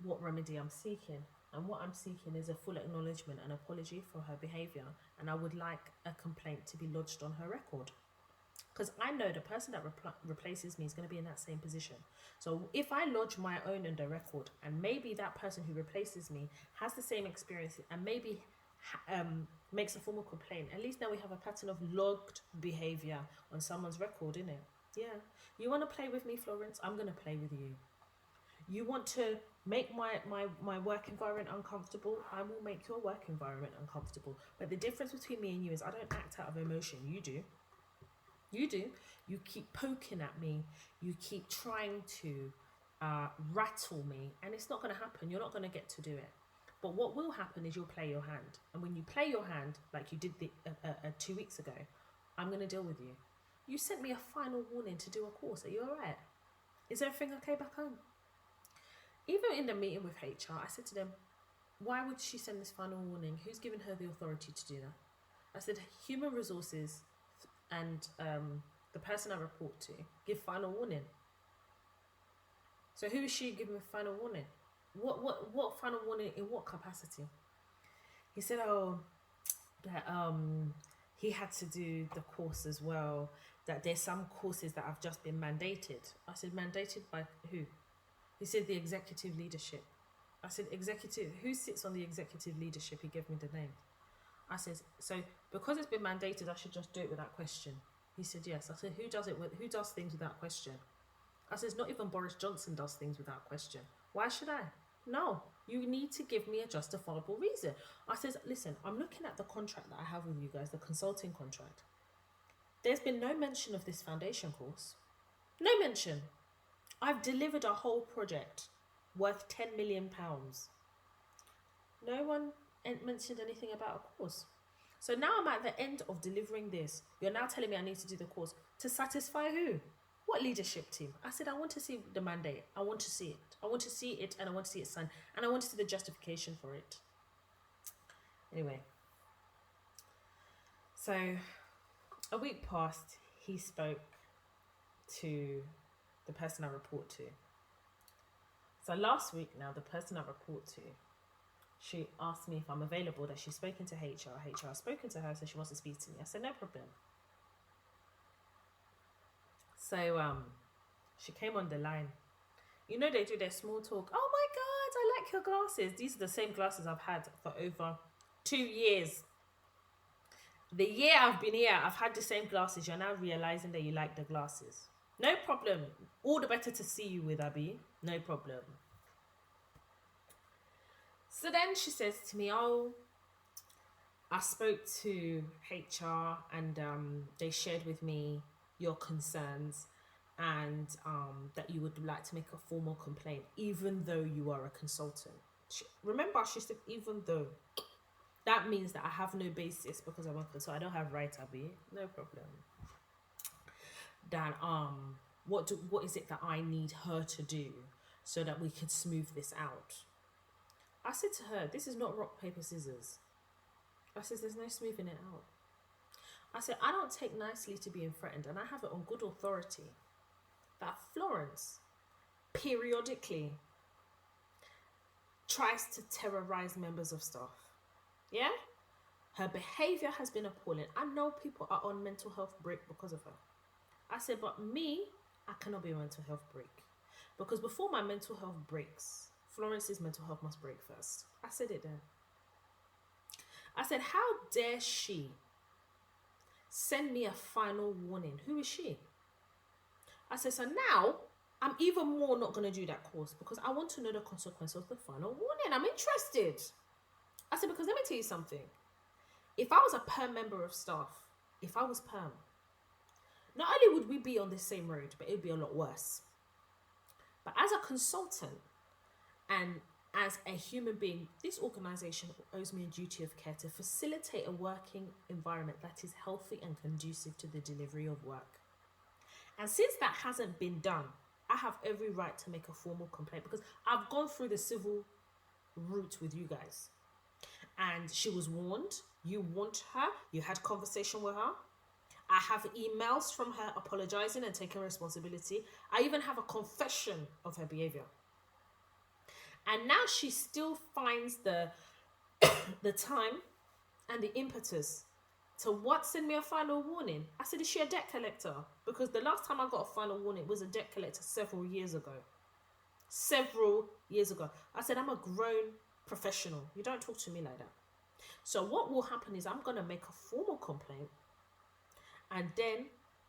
what remedy I'm seeking. And what I'm seeking is a full acknowledgement and apology for her behaviour. And I would like a complaint to be lodged on her record. Because I know the person that replaces me is going to be in that same position. So if I lodge my own on the record, and maybe that person who replaces me has the same experience and maybe makes a formal complaint, at least now we have a pattern of logged behaviour on someone's record, innit? Yeah. You want to play with me, Florence? I'm going to play with you. You want to make my work environment uncomfortable, I will make your work environment uncomfortable. But the difference between me and you is I don't act out of emotion. You do. You keep poking at me. You keep trying to rattle me, and it's not going to happen. You're not going to get to do it. But what will happen is you'll play your hand, and when you play your hand like you did 2 weeks ago, I'm going to deal with you. You sent me a final warning to do a course. Are you all right? Is everything okay back home? Even in the meeting with HR, I said to them, why would she send this final warning? Who's given her the authority to do that? I said, human resources and the person I report to give final warning. So who is she giving final warning? What final warning in what capacity? He said, oh, that he had to do the course as well, that there's some courses that have just been mandated. I said, mandated by who? He said, the executive leadership. I said, executive, who sits on the executive leadership? He gave me the name. I said, so because it's been mandated, I should just do it without question. He said, yes. I said, who does things without question? I said, not even Boris Johnson does things without question. Why should I? No, you need to give me a justifiable reason. I said, listen, I'm looking at the contract that I have with you guys, the consulting contract. There's been no mention of this foundation course. No mention. I've delivered a whole project worth £10 million. No one mentioned anything about a course. So now I'm at the end of delivering this. You're now telling me I need to do the course. To satisfy who? What leadership team? I said, I want to see the mandate. I want to see it. I want to see it, and I want to see it signed. And I want to see the justification for it. Anyway. So a week passed. He spoke to the person I report to. So last week now, the person I report to, she asked me if I'm available, that she's spoken to HR. HR has spoken to her, so she wants to speak to me. I said, no problem. So she came on the line. You know, they do their small talk. Oh my God, I like your glasses. These are the same glasses I've had for over 2 years. The year I've been here, I've had the same glasses. You're now realizing that you like the glasses. No problem. All the better to see you with, Abby. No problem. So then she says to me, oh, I spoke to HR and they shared with me your concerns and that you would like to make a formal complaint, even though you are a consultant. Remember, she said, even though. That means that I have no basis because I'm a consultant. I don't have right, Abby. No problem. Then what is it that I need her to do so that we can smooth this out? I said to her, this is not rock, paper, scissors. I said, there's no smoothing it out. I said, I don't take nicely to being threatened, and I have it on good authority that Florence periodically tries to terrorize members of staff. Yeah? Her behavior has been appalling. I know people are on mental health break because of her. I said, but me, I cannot be a mental health break. Because before my mental health breaks, Florence's mental health must break first. I said it then. I said, how dare she send me a final warning? Who is she? I said, so now I'm even more not going to do that course because I want to know the consequence of the final warning. I'm interested. I said, because let me tell you something. If I was a perm member of staff, if I was perm, not only would we be on the same road, but it would be a lot worse. But as a consultant and as a human being, this organization owes me a duty of care to facilitate a working environment that is healthy and conducive to the delivery of work. And since that hasn't been done, I have every right to make a formal complaint because I've gone through the civil route with you guys. And she was warned. You warned her. You had conversation with her. I have emails from her apologizing and taking responsibility. I even have a confession of her behavior. And now she still finds the time and the impetus to what? Send me a final warning. I said, is she a debt collector? Because the last time I got a final warning was a debt collector several years ago. I said, I'm a grown professional. You don't talk to me like that. So what will happen is I'm going to make a formal complaint, and then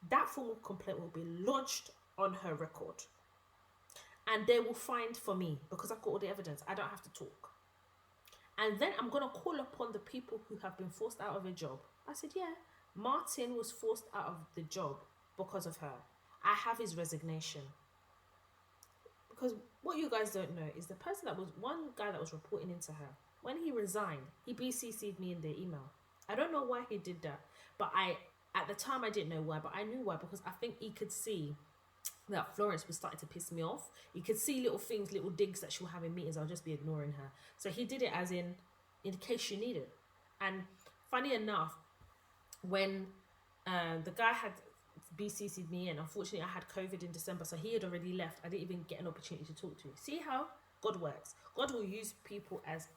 that formal complaint will be lodged on her record. and they will find for me because I've got all the evidence. I don't have to talk. And then I'm going to call upon the people who have been forced out of a job. I said, yeah, Martin was forced out of the job because of her. I have his resignation. Because what you guys don't know is the person that was, one guy that was reporting into her, when he resigned, he BCC'd me in the email. I don't know why he did that, but at the time I didn't know why, but I knew why, because I think he could see that Florence was starting to piss me off. He could see little things, little digs that she will have in meetings. I'll just be ignoring her. So he did it as in case you need it. And funny enough, when the guy had BCC'd me, and unfortunately I had COVID in December, so he had already left. I didn't even get an opportunity to talk to him. See how God works. God will use people as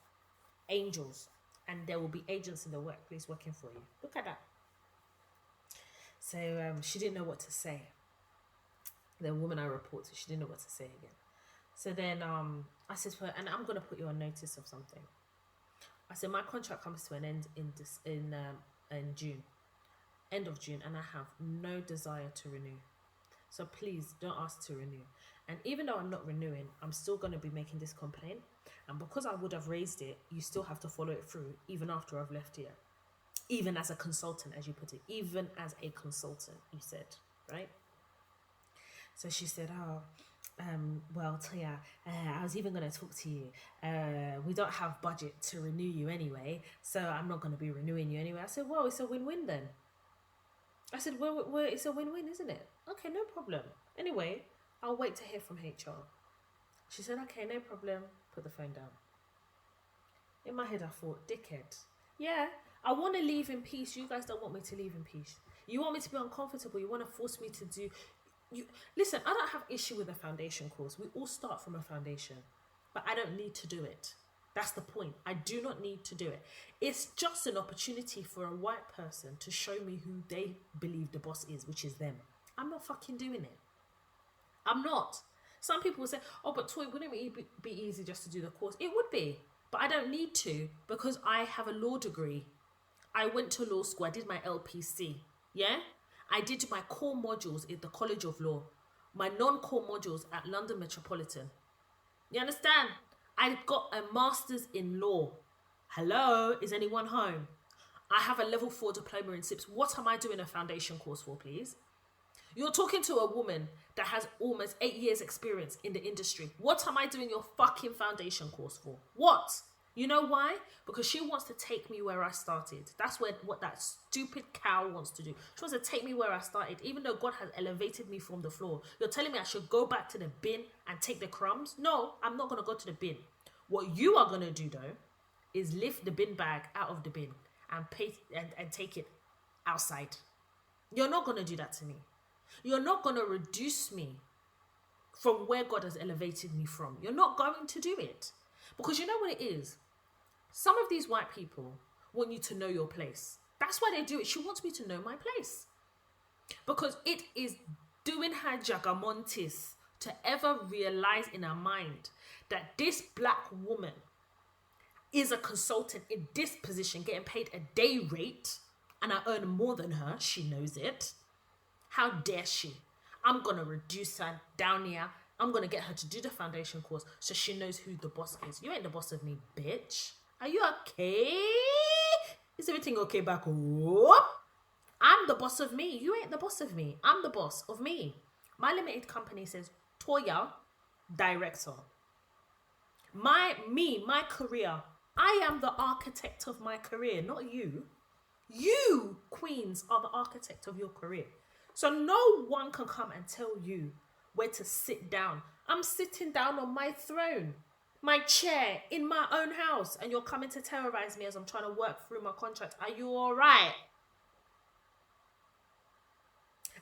angels, and there will be agents in the workplace working for you. Look at that. So she didn't know what to say. The woman I report to, she didn't know what to say again. So then I said to her, and I'm going to put you on notice of something. I said, my contract comes to an end in June, end of June, and I have no desire to renew. So please don't ask to renew. And even though I'm not renewing, I'm still going to be making this complaint. And because I would have raised it, you still have to follow it through, even after I've left here. Even as a consultant, as you put it. Even as a consultant, you said, right? So she said, well, Tia, I was even going to talk to you. We don't have budget to renew you anyway, so I'm not going to be renewing you anyway. I said, well, it's a win-win then. I said, well, it's a win-win, isn't it? Okay, no problem. Anyway, I'll wait to hear from HR. She said, okay, no problem. Put the phone down. In my head, I thought, dickhead. Yeah, I want to leave in peace. You guys don't want me to leave in peace. You want me to be uncomfortable. You want to force me to do... Listen, I don't have issue with a foundation course. We all start from a foundation. But I don't need to do it. That's the point. I do not need to do it. It's just an opportunity for a white person to show me who they believe the boss is, which is them. I'm not fucking doing it. I'm not. Some people will say, oh, but Toy, wouldn't it be easy just to do the course? It would be, but I don't need to because I have a law degree. I went to law school. I did my LPC. Yeah? I did my core modules at the College of Law. My non-core modules at London Metropolitan. You understand? I got a master's in law. Hello? Is anyone home? I have a level 4 diploma in SIPS. What am I doing a foundation course for, please? You're talking to a woman that has almost 8 years experience in the industry. What am I doing your fucking foundation course for? What? You know why? Because she wants to take me where I started. That's what that stupid cow wants to do. She wants to take me where I started, even though God has elevated me from the floor. You're telling me I should go back to the bin and take the crumbs? No, I'm not going to go to the bin. What you are going to do, though, is lift the bin bag out of the bin and take it outside. You're not going to do that to me. You're not going to reduce me from where God has elevated me from. You're not going to do it. Because you know what it is? Some of these white people want you to know your place. That's why they do it. She wants me to know my place. Because it is doing her jagamontis to ever realize in her mind that this black woman is a consultant in this position, getting paid a day rate, and I earn more than her. She knows it. How dare she? I'm going to reduce her down here. I'm going to get her to do the foundation course so she knows who the boss is. You ain't the boss of me, bitch. Are you okay? Is everything okay back home? I'm the boss of me. You ain't the boss of me. I'm the boss of me. My limited company says, Toya, director. My career. I am the architect of my career, not you. You, queens, are the architect of your career. So no one can come and tell you where to sit down. I'm sitting down on my throne, my chair, in my own house, and you're coming to terrorize me as I'm trying to work through my contract. Are you all right?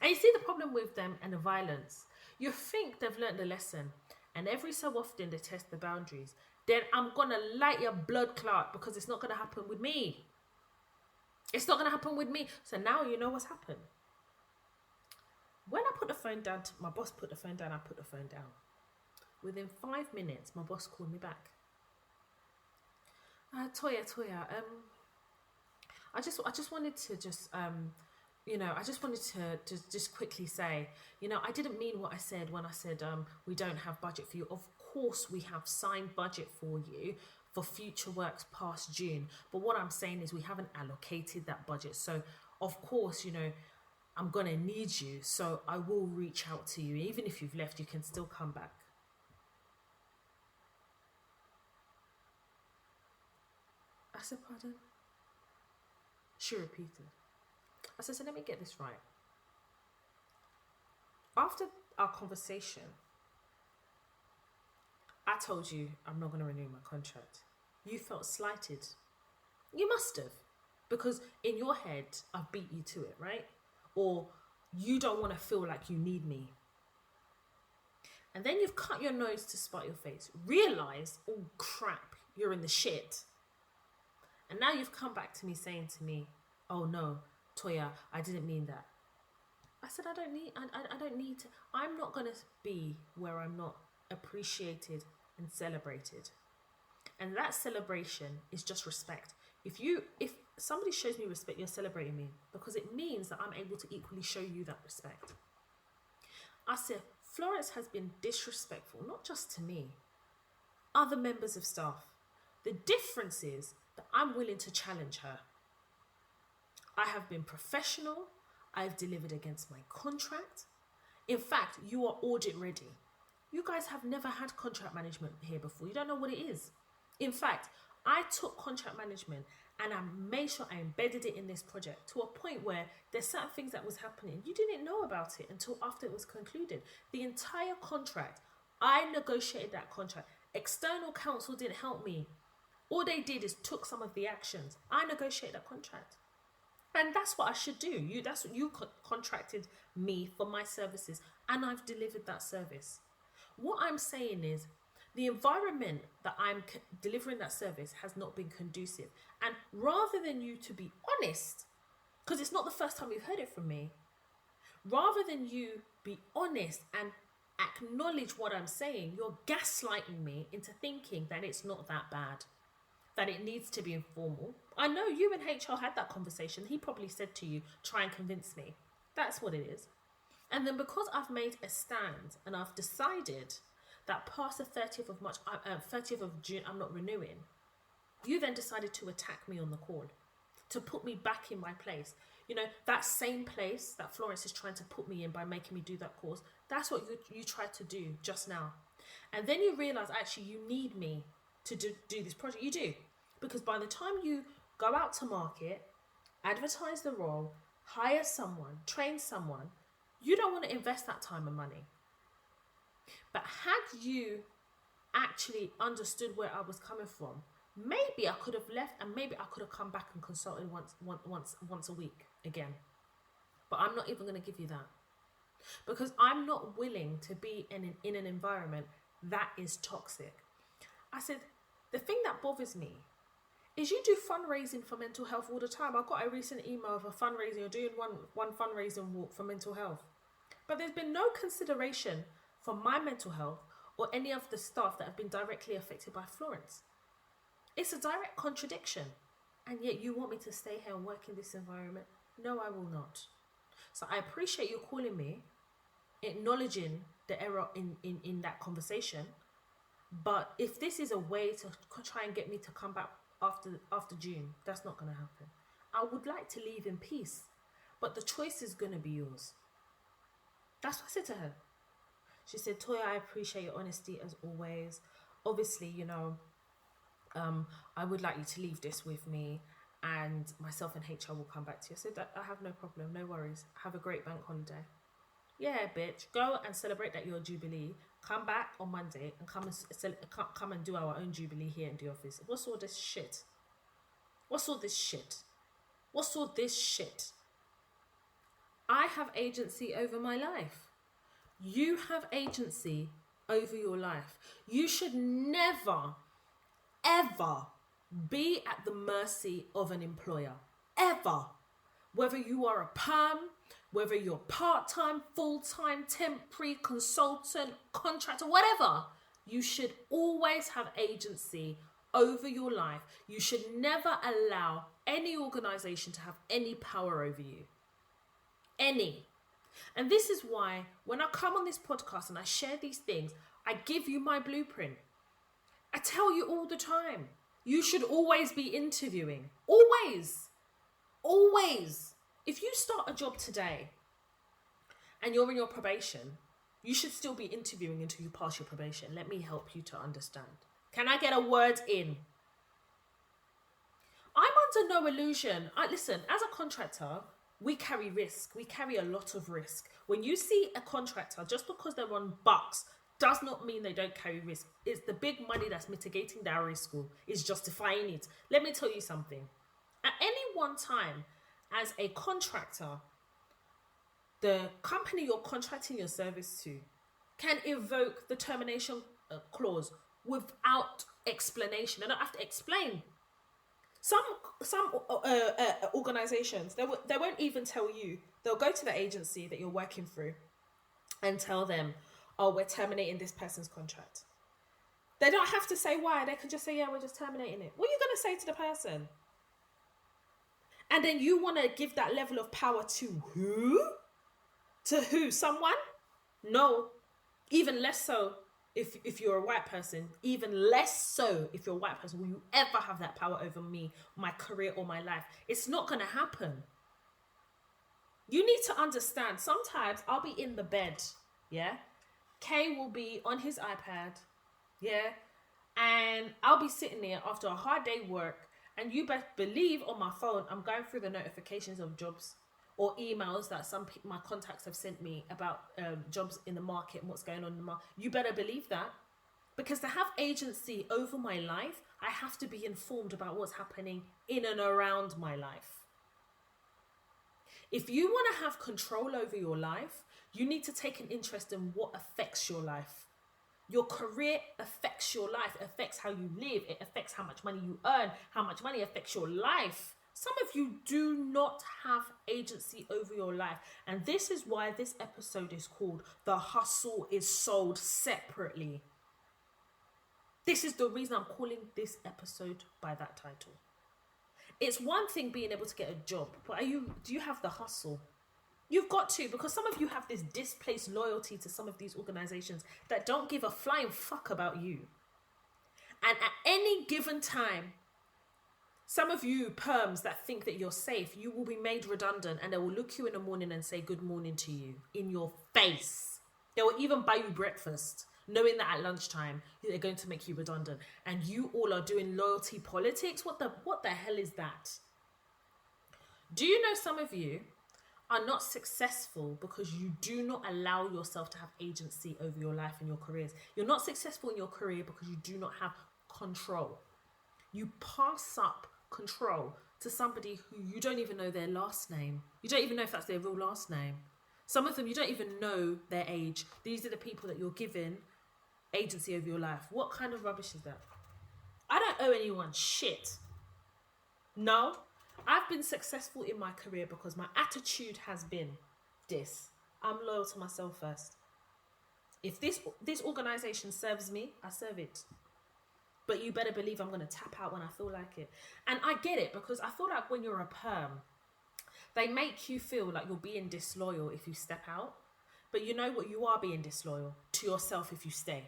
And you see the problem with them and the violence. You think they've learned the lesson, and every so often they test the boundaries. Then I'm going to light your blood clot because it's not going to happen with me. It's not going to happen with me. So now you know what's happened. When I put the phone down, my boss put the phone down, I put the phone down. Within 5 minutes, my boss called me back. Toya, I just wanted to I just wanted to just quickly say, I didn't mean what I said when I said we don't have budget for you. Of course, we have signed budget for you for future works past June. But what I'm saying is we haven't allocated that budget. So, of course, I'm going to need you. So I will reach out to you. Even if you've left, you can still come back. I said, pardon? She repeated. I said, so let me get this right. After our conversation, I told you I'm not going to renew my contract. You felt slighted. You must have. Because in your head, I've beat you to it, right? Or you don't want to feel like you need me. And then you've cut your nose to spite your face. Realised, oh crap, you're in the shit. And now you've come back to me saying to me, oh no, Toya, I didn't mean that. I said, I don't need to. I'm not going to be where I'm not appreciated and celebrated. And that celebration is just respect. If somebody shows me respect, you're celebrating me, because it means that I'm able to equally show you that respect. I said, Florence has been disrespectful, not just to me, other members of staff. The difference is that I'm willing to challenge her. I have been professional. I've delivered against my contract. In fact, you are audit ready. You guys have never had contract management here before. You don't know what it is. In fact, I took contract management and I made sure I embedded it in this project to a point where there's certain things that was happening. You didn't know about it until after it was concluded. The entire contract, I negotiated that contract. External counsel didn't help me. All they did is took some of the actions. I negotiated that contract. And that's what I should do. You contracted me for my services, and I've delivered that service. What I'm saying is the environment that I'm delivering that service has not been conducive. And rather than you to be honest, because it's not the first time you've heard it from me, rather than you be honest and acknowledge what I'm saying, you're gaslighting me into thinking that it's not that bad, that it needs to be informal. I know you and HR had that conversation. He probably said to you, try and convince me. That's what it is. And then because I've made a stand and I've decided that past the 30th of June, I'm not renewing, you then decided to attack me on the call, to put me back in my place. That same place that Florence is trying to put me in by making me do that course, that's what you tried to do just now. And then you realise, actually, you need me to do this project. You do. Because by the time you go out to market, advertise the role, hire someone, train someone, you don't want to invest that time and money. But had you actually understood where I was coming from, maybe I could have left and maybe I could have come back and consulted once a week again. But I'm not even going to give you that. Because I'm not willing to be in an environment that is toxic. I said, the thing that bothers me is you do fundraising for mental health all the time. I got a recent email of a fundraising. You're doing one fundraising walk for mental health. But there's been no consideration for my mental health or any of the staff that have been directly affected by Florence. It's a direct contradiction. And yet you want me to stay here and work in this environment? No, I will not. So I appreciate you calling me, acknowledging the error in that conversation. But if this is a way to try and get me to come back after June, that's not going to happen. I would like to leave in peace, but the choice is going to be yours. That's what I said to her. She said, Toya, I appreciate your honesty as always. Obviously, I would like you to leave this with me, and myself and HR will come back to you. I said, I have no problem, no worries. Have a great bank holiday. Yeah, bitch, go and celebrate that your Jubilee. Come back on Monday and come and do our own Jubilee here in the office. What's all this shit? What's all this shit? What's all this shit? I have agency over my life. You have agency over your life. You should never, ever be at the mercy of an employer. Ever. Whether you are a perm, whether you're part-time, full-time, temporary, consultant, contractor, whatever, you should always have agency over your life. You should never allow any organisation to have any power over you. Any. And this is why when I come on this podcast and I share these things, I give you my blueprint. I tell you all the time, you should always be interviewing. Always. Always. If you start a job today and you're in your probation, you should still be interviewing until you pass your probation. Let me help you to understand. Can I get a word in? I'm under no illusion. Listen, as a contractor, we carry risk. We carry a lot of risk. When you see a contractor, just because they're on bucks, does not mean they don't carry risk. It's the big money that's mitigating their risk, is justifying it. Let me tell you something. At any one time, as a contractor, the company you're contracting your service to can invoke the termination clause without explanation. They don't have to explain. Some organizations, they won't even tell you. They'll go to the agency that you're working through and tell them, oh, we're terminating this person's contract. They don't have to say why. They can just say, yeah, we're just terminating it. What are you going to say to the person? And then you want to give that level of power to who? To who? Someone? No. Even less so if you're a white person. Even less so if you're a white person. Will you ever have that power over me, my career, or my life? It's not going to happen. You need to understand. Sometimes I'll be in the bed, yeah? Kay will be on his iPad, yeah? And I'll be sitting there after a hard day work, and you best believe on my phone, I'm going through the notifications of jobs or emails that my contacts have sent me about jobs in the market and what's going on in the market. You better believe that. Because to have agency over my life, I have to be informed about what's happening in and around my life. If you want to have control over your life, you need to take an interest in what affects your life. Your career affects your life. It affects how you live. It affects how much money you earn. How much money affects your life. Some of you do not have agency over your life. And this is why this episode is called The Hustle is Sold Separately. This is the reason I'm calling this episode by that title. It's one thing being able to get a job, but do you have the hustle? You've got to, because some of you have this displaced loyalty to some of these organizations that don't give a flying fuck about you. And at any given time, some of you perms that think that you're safe, you will be made redundant, and they will look you in the morning and say good morning to you in your face. They will even buy you breakfast, knowing that at lunchtime they're going to make you redundant. And you all are doing loyalty politics? What the hell is that? Do you know some of you are not successful because you do not allow yourself to have agency over your life and your careers? You're not successful in your career because you do not have control. You pass up control to somebody who you don't even know their last name. You don't even know if that's their real last name. Some of them, you don't even know their age. These are the people that you're giving agency over your life. What kind of rubbish is that? I don't owe anyone shit. No, I've been successful in my career because my attitude has been this. I'm loyal to myself first. If this organization serves me, I serve it. But you better believe I'm going to tap out when I feel like it. And I get it, because I feel like when you're a perm, they make you feel like you're being disloyal if you step out. But you know what? You are being disloyal to yourself if you stay.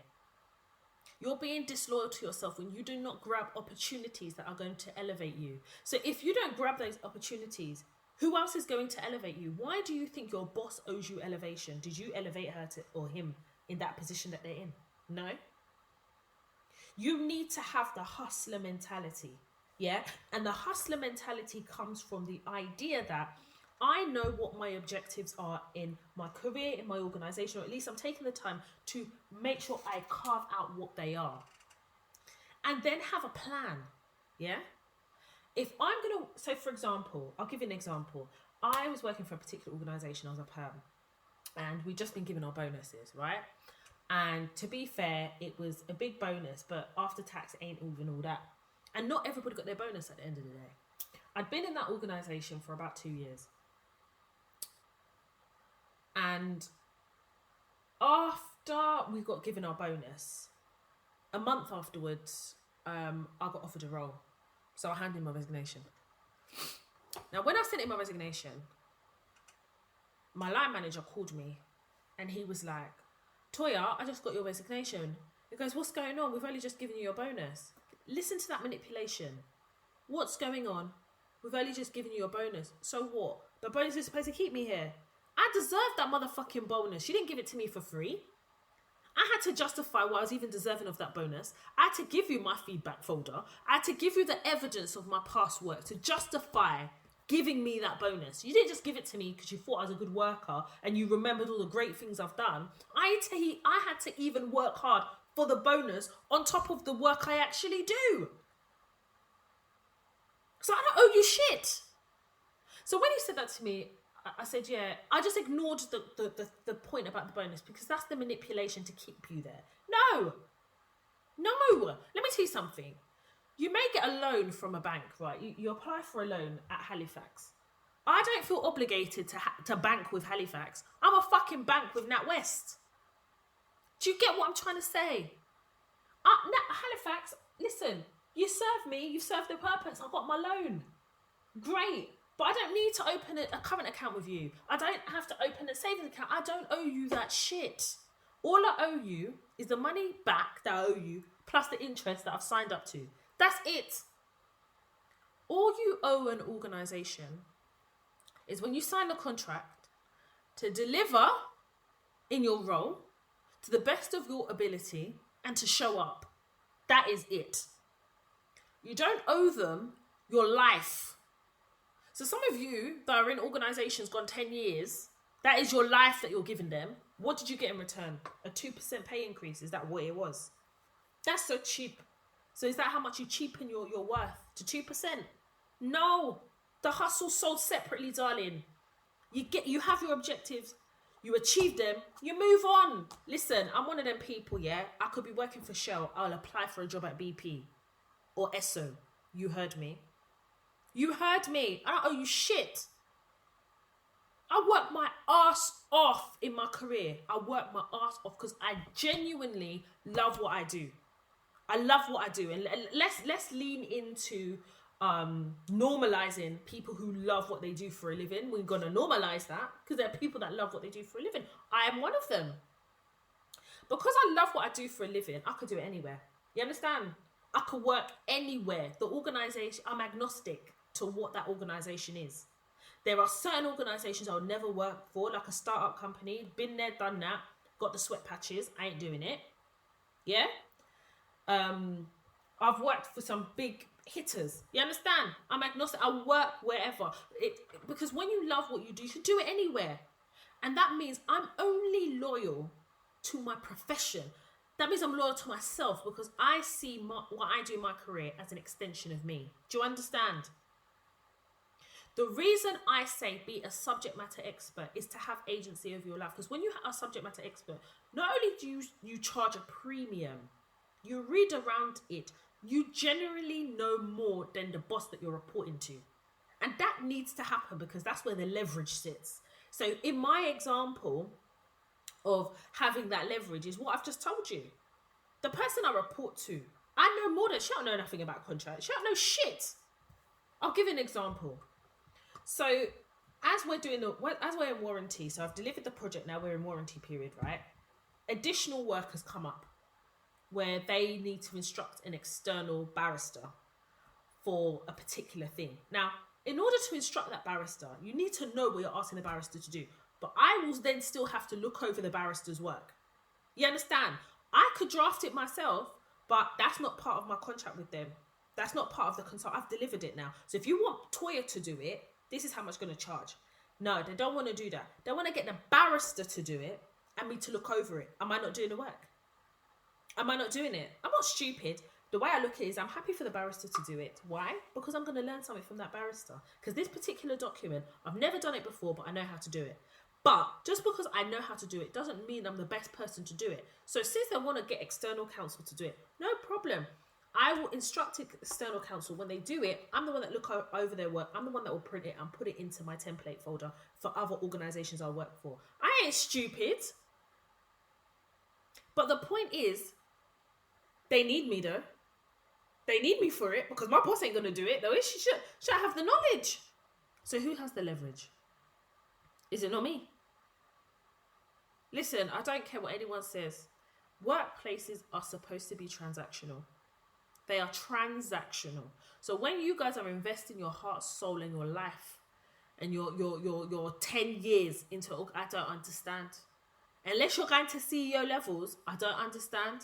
You're being disloyal to yourself when you do not grab opportunities that are going to elevate you. So if you don't grab those opportunities, who else is going to elevate you? Why do you think your boss owes you elevation? Did you elevate her or him in that position that they're in? No. You need to have the hustler mentality. Yeah. And the hustler mentality comes from the idea that I know what my objectives are in my career, in my organization, or at least I'm taking the time to make sure I carve out what they are. And then have a plan. Yeah. If I'm going to, so for example, I'll give you an example. I was working for a particular organization. I was a perm, and we'd just been given our bonuses, right? And to be fair, it was a big bonus, but after tax ain't even all that. And not everybody got their bonus at the end of the day. I'd been in that organization for about 2 years. And after we got given our bonus, a month afterwards, I got offered a role. So I handed in my resignation. Now, when I sent in my resignation, my line manager called me and he was like, Toya, I just got your resignation. He goes, what's going on? We've only just given you your bonus. Listen to that manipulation. What's going on? We've only just given you your bonus. So what? The bonus is supposed to keep me here. I deserved that motherfucking bonus. She didn't give it to me for free. I had to justify why I was even deserving of that bonus. I had to give you my feedback folder. I had to give you the evidence of my past work to justify giving me that bonus. You didn't just give it to me because you thought I was a good worker and you remembered all the great things I've done. I had to even work hard for the bonus on top of the work I actually do. So I don't owe you shit. So when he said that to me, I said, yeah, I just ignored the point about the bonus because that's the manipulation to keep you there. No. Let me tell you something. You may get a loan from a bank, right? You apply for a loan at Halifax. I don't feel obligated to bank with Halifax. I'm a fucking bank with NatWest. Do you get what I'm trying to say? Halifax, listen, you served me, you served the purpose. I got my loan. Great. But I don't need to open a current account with you. I don't have to open a savings account. I don't owe you that shit. All I owe you is the money back that I owe you, plus the interest that I've signed up to. That's it. All you owe an organisation is when you sign a contract to deliver in your role to the best of your ability and to show up. That is it. You don't owe them your life. So some of you that are in organisations gone 10 years, that is your life that you're giving them. What did you get in return? A 2% pay increase. Is that what it was? That's so cheap. So is that how much you cheapen your worth? To 2%? No. The hustle's sold separately, darling. You have your objectives. You achieve them. You move on. Listen, I'm one of them people, yeah? I could be working for Shell. I'll apply for a job at BP. Or Esso. You heard me. You heard me. I don't owe you shit. I work my ass off in my career. I work my ass off because I genuinely love what I do. I love what I do. And let's lean into normalizing people who love what they do for a living. We're going to normalize that because there are people that love what they do for a living. I am one of them. Because I love what I do for a living, I could do it anywhere. You understand? I could work anywhere. The organisation, I'm agnostic to what that organisation is. There are certain organisations I would never work for, like a startup company. Been there, done that. Got the sweat patches. I ain't doing it. Yeah? I've worked for some big hitters. You understand? I'm agnostic. I work wherever. Because when you love what you do, you should do it anywhere. And that means I'm only loyal to my profession. That means I'm loyal to myself because I see what I do in my career as an extension of me. Do you understand? The reason I say be a subject matter expert is to have agency over your life. Because when you are a subject matter expert, not only do you charge a premium, you read around it, you generally know more than the boss that you're reporting to. And that needs to happen because that's where the leverage sits. So in my example of having that leverage is what I've just told you. The person I report to, I know more than, she don't know nothing about contracts. She don't know shit. I'll give you an example. So as we're in warranty, so I've delivered the project, now we're in warranty period, right? Additional work has come up where they need to instruct an external barrister for a particular thing. Now, in order to instruct that barrister, you need to know what you're asking the barrister to do. But I will then still have to look over the barrister's work. You understand? I could draft it myself, but that's not part of my contract with them. That's not part of the consult. I've delivered it now. So if you want Toya to do it, this is how much I'm going to charge. No, they don't want to do that. They want to get the barrister to do it and me to look over it. Am I not doing the work? Am I not doing it? I'm not stupid. The way I look at it is I'm happy for the barrister to do it. Why? Because I'm going to learn something from that barrister. Because this particular document, I've never done it before, but I know how to do it. But just because I know how to do it doesn't mean I'm the best person to do it. So since they want to get external counsel to do it, no problem. I will instruct external counsel when they do it. I'm the one that look over their work. I'm the one that will print it and put it into my template folder for other organisations I work for. I ain't stupid. But the point is, they need me though. They need me for it because my boss ain't going to do it though. She should have the knowledge. So who has the leverage? Is it not me? Listen, I don't care what anyone says. Workplaces are supposed to be transactional. They are transactional. So when you guys are investing your heart, soul, and your life, and your 10 years into, I don't understand. Unless you're going to CEO levels, I don't understand.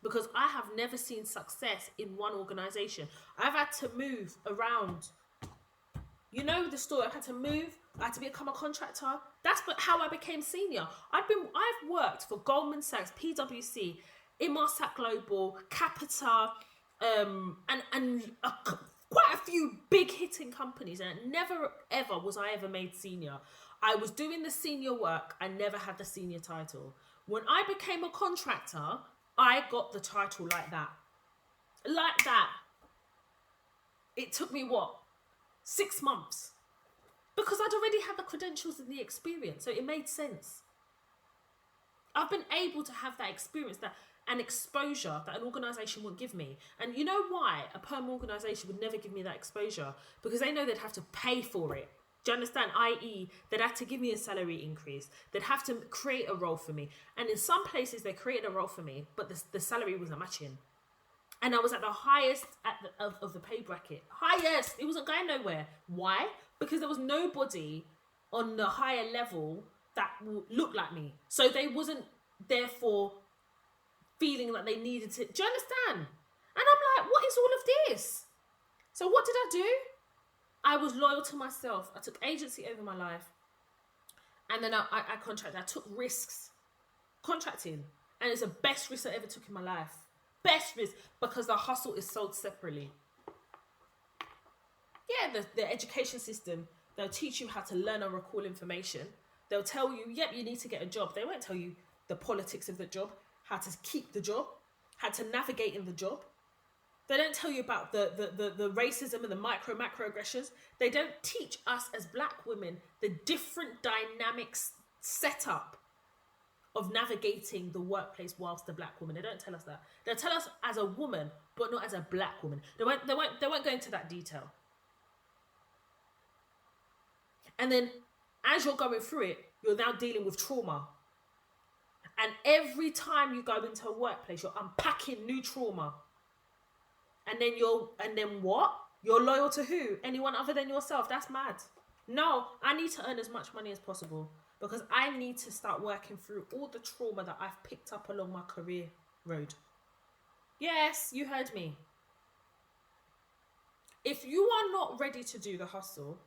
Because I have never seen success in one organization. I've had to move around. You know the story. I had to move. I had to become a contractor. That's how I became senior. I've worked for Goldman Sachs, PwC, Inmarsat Global, Capita, and quite a few big hitting companies, and never ever was I ever made senior. I was doing the senior work. I never had the senior title. When I became a contractor, I got the title like that. Like that. It took me, 6 months? Because I'd already had the credentials and the experience, so it made sense. I've been able to have that experience, and exposure that an organisation won't give me. And you know why a perm organisation would never give me that exposure? Because they know they'd have to pay for it. Do you understand? I.e., they'd have to give me a salary increase. They'd have to create a role for me. And in some places, they created a role for me, but the salary wasn't matching. And I was at the highest of the pay bracket. Highest! It wasn't going nowhere. Why? Because there was nobody on the higher level that looked like me. So they wasn't, therefore, feeling that they needed to. Do you understand? And I'm like, what is all of this? So what did I do? I was loyal to myself. I took agency over my life. And then I contracted. I took risks. Contracting. And it's the best risk I ever took in my life. Best risk. Because the hustle is sold separately. Yeah, the education system, they'll teach you how to learn and recall information. They'll tell you, yep, you need to get a job. They won't tell you the politics of the job, how to keep the job, how to navigate in the job. They don't tell you about the racism and the macroaggressions. They don't teach us as black women the different dynamics setup of navigating the workplace whilst a black woman. They don't tell us that. They'll tell us as a woman, but not as a black woman. They won't go into that detail. And then as you're going through it, you're now dealing with trauma. And every time you go into a workplace, you're unpacking new trauma. And then what? You're loyal to who? Anyone other than yourself? That's mad. No, I need to earn as much money as possible because I need to start working through all the trauma that I've picked up along my career road. Yes, you heard me. If you are not ready to do the hustle,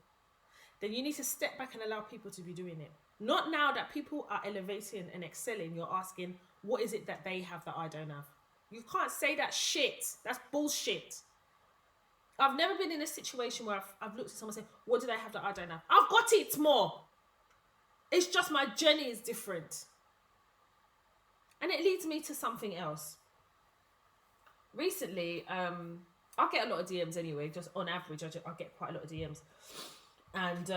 then you need to step back and allow people to be doing it. Not now that people are elevating and excelling, you're asking, what is it that they have that I don't have? You can't say that shit. That's bullshit. I've never been in a situation where I've looked at someone and said, what do they have that I don't have? I've got it more. It's just my journey is different. And it leads me to something else. Recently, I get a lot of DMs anyway. Just on average, I get quite a lot of DMs. And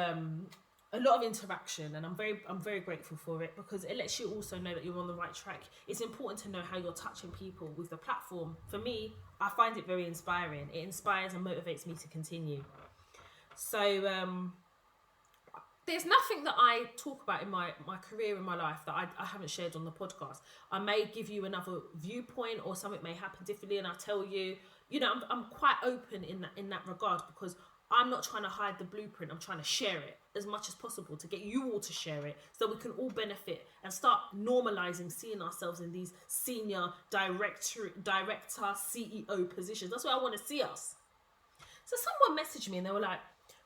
a lot of interaction, and I'm very grateful for it because it lets you also know that you're on the right track. It's important to know how you're touching people with the platform. For me, I find it very inspiring. It inspires and motivates me to continue. So there's nothing that I talk about in my career, in my life, that I haven't shared on the podcast. I may give you another viewpoint, or something may happen differently, and I'll tell you. You know, I'm quite open in that regard because I'm not trying to hide the blueprint. I'm trying to share it as much as possible to get you all to share it so we can all benefit and start normalizing seeing ourselves in these senior director, CEO positions. That's where I want to see us. So someone messaged me and they were like,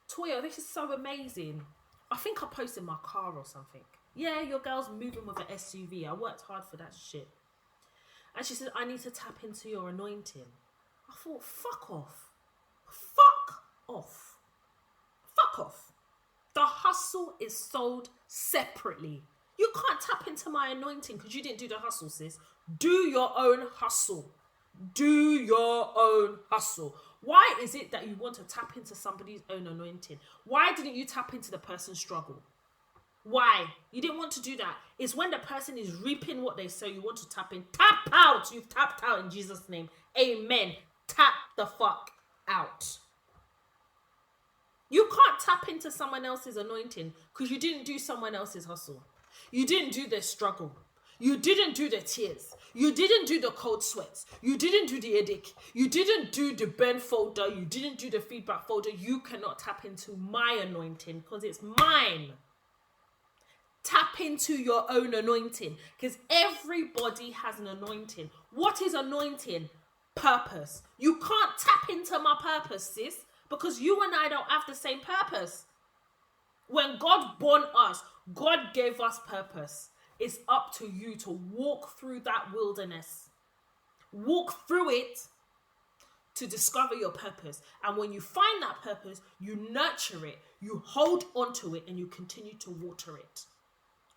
Toya, this is so amazing. I think I posted my car or something. Yeah, your girl's moving with an SUV. I worked hard for that shit. And she said, I need to tap into your anointing. I thought, fuck off. Fuck off. The hustle is sold separately. You can't tap into my anointing because you didn't do the hustle, sis. Do your own hustle. Why is it that you want to tap into somebody's own anointing? Why didn't you tap into the person's struggle? Why? You didn't want to do that. It's when the person is reaping what they sow, you want to tap in. Tap out. You've tapped out in Jesus' name. Amen. Tap the fuck out. You can't tap into someone else's anointing because you didn't do someone else's hustle. You didn't do the struggle. You didn't do the tears. You didn't do the cold sweats. You didn't do the headache. You didn't do the burn folder. You didn't do the feedback folder. You cannot tap into my anointing because it's mine. Tap into your own anointing because everybody has an anointing. What is anointing? Purpose. You can't tap into my purpose, sis, because you and I don't have the same purpose. When God born us, God gave us purpose. It's up to you to walk through that wilderness. Walk through it to discover your purpose. And when you find that purpose, you nurture it, you hold onto it, and you continue to water it.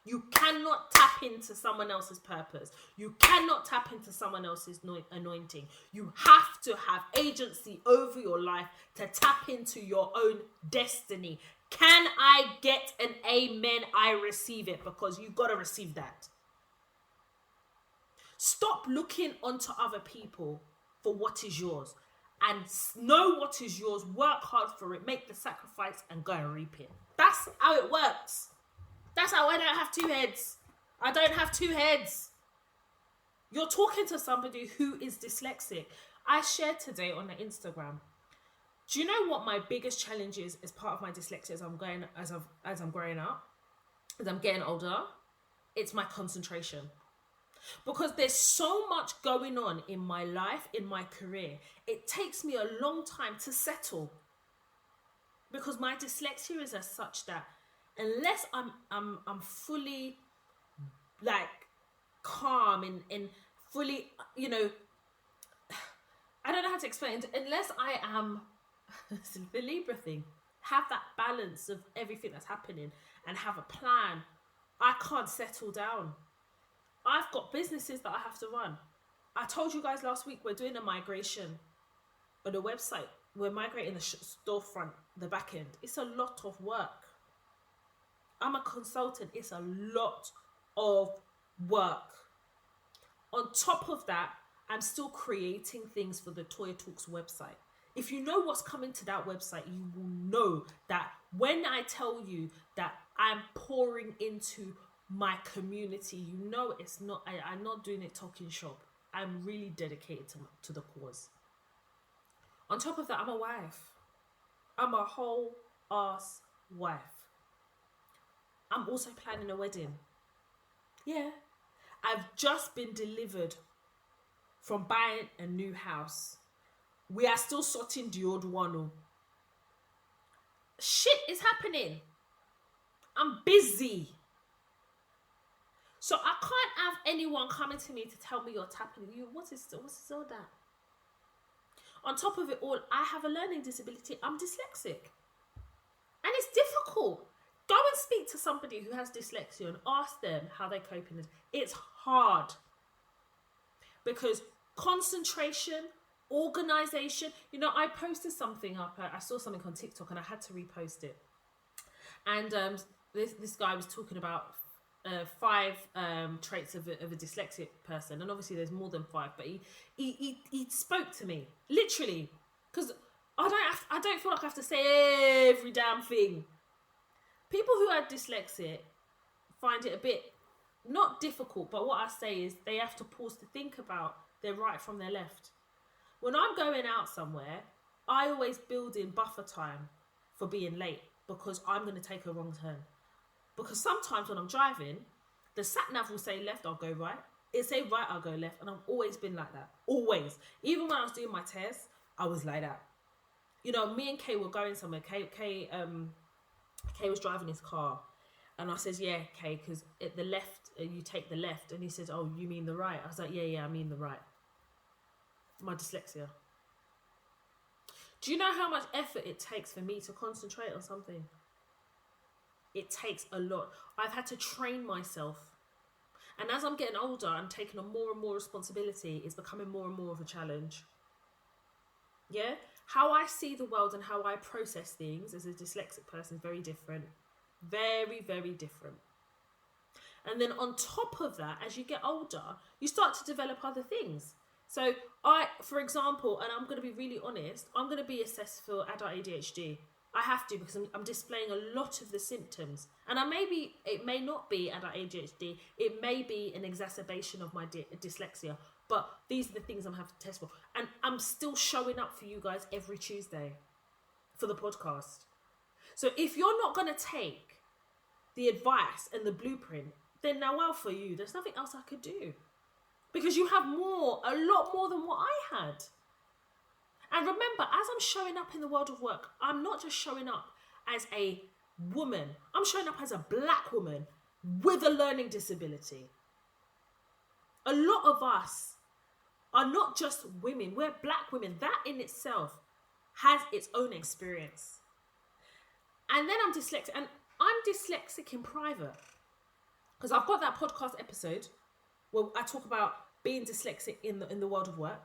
You cannot tap into someone else's purpose. You cannot tap into someone else's anointing. You have to have agency over your life to tap into your own destiny. Can I get an amen? I receive it, because you got to receive that. Stop looking onto other people for what is yours and know what is yours. Work hard for it. Make the sacrifice and go and reap it. That's how it works. That's how I don't have two heads. I don't have two heads. You're talking to somebody who is dyslexic. I shared today on the Instagram. Do you know what my biggest challenge is as part of my dyslexia as I'm growing up, as I'm getting older? It's my concentration. Because there's so much going on in my life, in my career. It takes me a long time to settle. Because my dyslexia is as such that unless I'm fully like calm and fully, you know, I don't know how to explain it. Unless I am the Libra thing, have that balance of everything that's happening and have a plan, I can't settle down. I've got businesses that I have to run. I told you guys last week we're doing a migration on the website. We're migrating the storefront, the back end. It's a lot of work. I'm a consultant. It's a lot of work. On top of that, I'm still creating things for the Toy Talks website. If you know what's coming to that website, you will know that when I tell you that I'm pouring into my community, you know it's not, I'm not doing it talking shop. I'm really dedicated to the cause. On top of that, I'm a wife. I'm a whole ass wife. I'm also planning a wedding. Yeah. I've just been delivered from buying a new house. We are still sorting the old one. Oh. Shit is happening. I'm busy. So I can't have anyone coming to me to tell me you're tapping. What is all that? On top of it all, I have a learning disability. I'm dyslexic. And it's difficult. Go and speak to somebody who has dyslexia and ask them how they cope in this. It's hard. Because concentration, organization, you know, I posted something up. I saw something on TikTok and I had to repost it. And this guy was talking about 5 traits of a dyslexic person. And obviously there's more than 5, but he spoke to me, literally. Because I don't feel like I have to say every damn thing. People who are dyslexic find it a bit, not difficult, but what I say is they have to pause to think about their right from their left. When I'm going out somewhere, I always build in buffer time for being late because I'm going to take a wrong turn. Because sometimes when I'm driving, the sat-nav will say left, I'll go right. It say right, I'll go left. And I've always been like that. Always. Even when I was doing my test, I was like that. You know, me and Kay were going somewhere. Kay was driving his car. And I says, yeah, Kay, because at the left, you take the left. And he says, oh, you mean the right? I was like, yeah, I mean the right. My dyslexia. Do you know how much effort it takes for me to concentrate on something? It takes a lot. I've had to train myself. And as I'm getting older, I'm taking on more and more responsibility. It's becoming more and more of a challenge. Yeah? How I see the world and how I process things as a dyslexic person is very different. Very, very different. And then on top of that, as you get older, you start to develop other things. So for example, and I'm going to be really honest, I'm going to be assessed for adult ADHD. I have to, because I'm displaying a lot of the symptoms. And it may not be an ADHD, it may be an exacerbation of my dyslexia, but these are the things I'm having to test for. And I'm still showing up for you guys every Tuesday for the podcast. So if you're not going to take the advice and the blueprint, then now well for you. There's nothing else I could do. Because you have a lot more than what I had. And remember, as I'm showing up in the world of work, I'm not just showing up as a woman. I'm showing up as a black woman with a learning disability. A lot of us are not just women. We're black women. That in itself has its own experience. And then I'm dyslexic. And I'm dyslexic in private. Because I've got that podcast episode where I talk about being dyslexic in the world of work.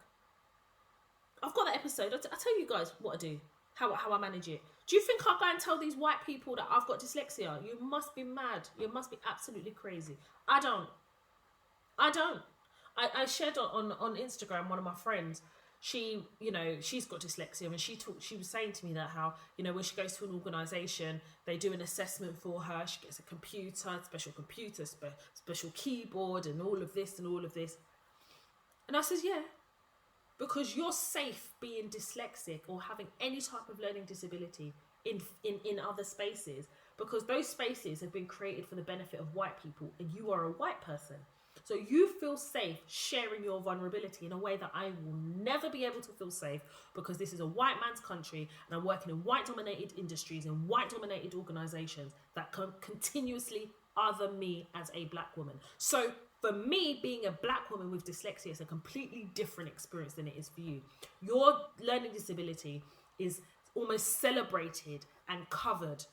I've got that episode. I'll tell you guys what I do, how I manage it. Do you think I'll go and tell these white people that I've got dyslexia? You must be mad. You must be absolutely crazy. I don't. I shared on Instagram, one of my friends, she's got dyslexia, and she was saying to me that how, when she goes to an organisation, they do an assessment for her, she gets a special computer, special keyboard, and all of this and all of this. And I says, yeah. Because you're safe being dyslexic or having any type of learning disability in other spaces, because those spaces have been created for the benefit of white people, and you are a white person. So you feel safe sharing your vulnerability in a way that I will never be able to feel safe, because this is a white man's country, and I'm working in white-dominated industries and white-dominated organisations that continuously other me as a black woman. So for me, being a black woman with dyslexia is a completely different experience than it is for you. Your learning disability is almost celebrated and covered,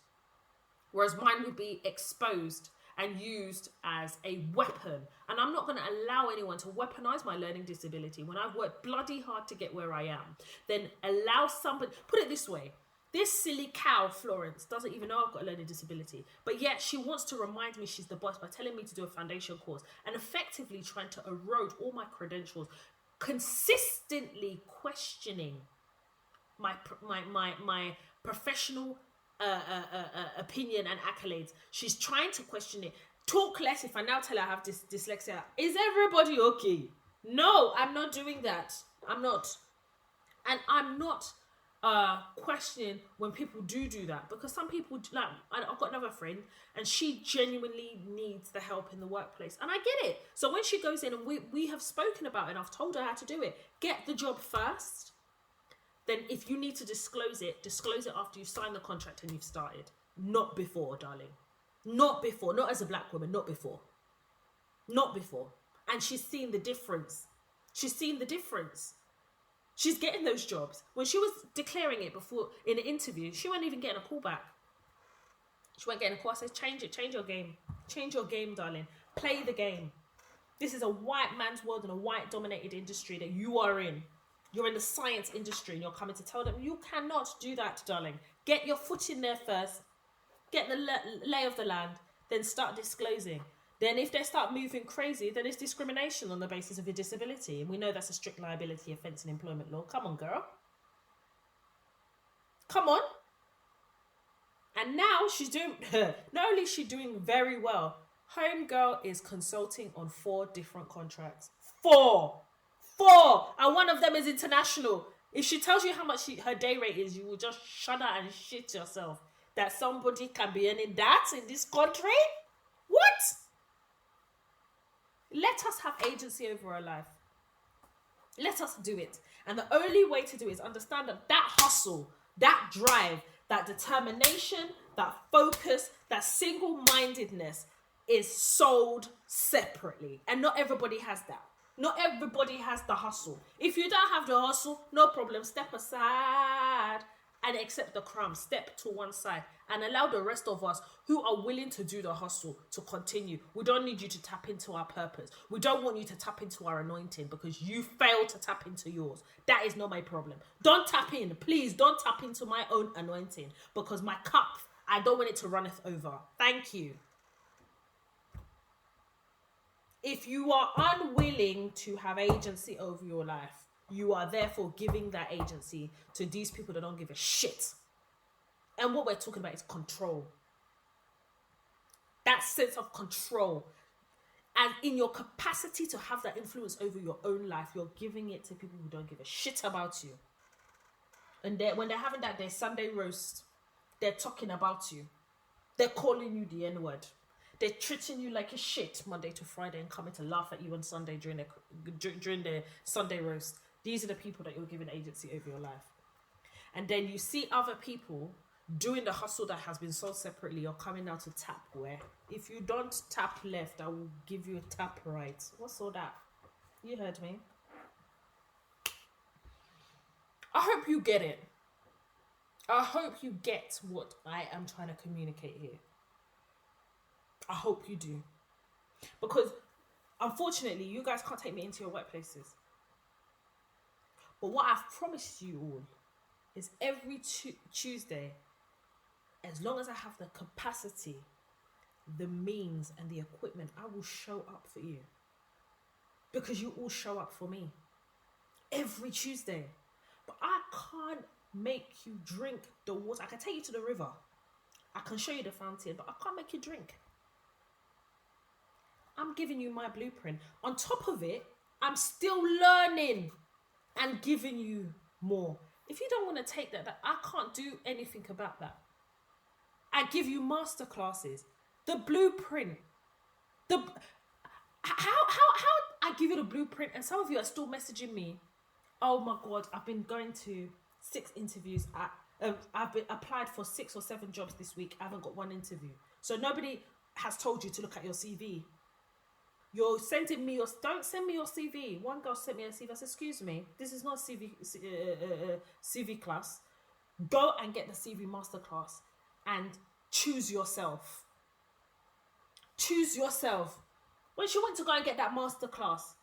whereas mine would be exposed and used as a weapon. And I'm not going to allow anyone to weaponize my learning disability when I've worked bloody hard to get where I am. Then allow somebody, put it this way, this silly cow, Florence, doesn't even know I've got a learning disability, but yet she wants to remind me she's the boss by telling me to do a foundation course and effectively trying to erode all my credentials, consistently questioning my professional opinion and accolades. She's trying to question it. Talk less. If I now tell her I have dyslexia, is everybody okay? No, I'm not doing that. I'm not. And I'm not questioning when people do that, because some people, like, I've got another friend and she genuinely needs the help in the workplace, and I get it. So when she goes in, and we have spoken about it, and I've told her how to do it, get the job first. Then if you need to disclose it after you sign the contract and you've started. Not before, darling. Not before. Not as a black woman. Not before. Not before. And she's seen the difference. She's getting those jobs. When she was declaring it before in an interview, she wasn't even getting a call back. She wasn't getting a call. I said, change it. Change your game. Change your game, darling. Play the game. This is a white man's world and a white dominated industry that you are in. You're in the science industry and you're coming to tell them you cannot do that, darling. Get your foot in there first. Get the lay of the land. Then start disclosing. Then if they start moving crazy, then it's discrimination on the basis of your disability. And we know that's a strict liability offence in employment law. Come on, girl. Come on. And now she's doing, not only is she doing very well, Homegirl is consulting on 4 different contracts. 4! And one of them is international. If she tells you how much her day rate is, you will just shudder and shit yourself. That somebody can be earning that in this country? What? Let us have agency over our life. Let us do it. And the only way to do it is understand that hustle, that drive, that determination, that focus, that single-mindedness is sold separately. And not everybody has that. Not everybody has the hustle. If you don't have the hustle, no problem. Step aside and accept the crumbs. Step to one side and allow the rest of us who are willing to do the hustle to continue. We don't need you to tap into our purpose. We don't want you to tap into our anointing because you failed to tap into yours. That is not my problem. Don't tap in. Please don't tap into my own anointing because my cup, I don't want it to runneth over. Thank you. If you are unwilling to have agency over your life, you are therefore giving that agency to these people that don't give a shit. And what we're talking about is control. That sense of control. And in your capacity to have that influence over your own life, you're giving it to people who don't give a shit about you. And when they're having their Sunday roast, they're talking about you. They're calling you the N-word. They're treating you like a shit Monday to Friday and coming to laugh at you on Sunday during the Sunday roast. These are the people that you're giving agency over your life. And then you see other people doing the hustle that has been sold separately. You're coming out to tap where? If you don't tap left, I will give you a tap right. What's all that? You heard me. I hope you get it. I hope you get what I am trying to communicate here. I hope you do. Because, unfortunately, you guys can't take me into your workplaces. But what I've promised you all is every Tuesday, as long as I have the capacity, the means, and the equipment, I will show up for you. Because you all show up for me. Every Tuesday. But I can't make you drink the water. I can take you to the river. I can show you the fountain, but I can't make you drink. I'm giving you my blueprint. On top of it, I'm still learning and giving you more. If you don't want to take that, I can't do anything about that. I give you master classes, the blueprint. How I give you the blueprint and some of you are still messaging me. Oh my God, I've been going to 6 interviews. I've been applied for 6 or 7 jobs this week. I haven't got one interview. So nobody has told you to look at your CV. You're sending me don't send me your CV. One girl sent me a CV. I said, excuse me, this is not CV class. Go and get the CV masterclass and choose yourself. Choose yourself. When she went to go and get that masterclass,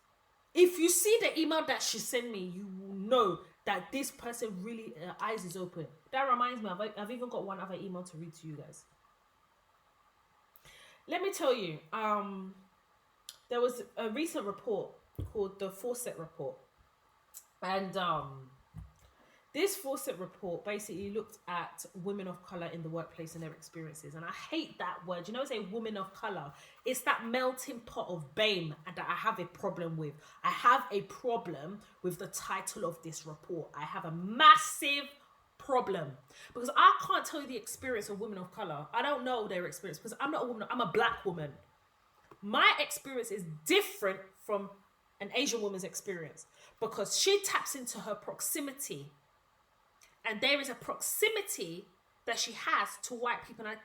if you see the email that she sent me, you will know that this person really eyes is open. That reminds me, I've even got one other email to read to you guys. Let me tell you, there was a recent report called the Fawcett Report. And this Fawcett Report basically looked at women of colour in the workplace and their experiences. And I hate that word. You know, say women of colour. It's that melting pot of BAME that I have a problem with. I have a problem with the title of this report. I have a massive problem. Because I can't tell you the experience of women of colour. I don't know their experience because I'm not a woman. I'm a black woman. My experience is different from an Asian woman's experience because she taps into her proximity. And there is a proximity that she has to white people. And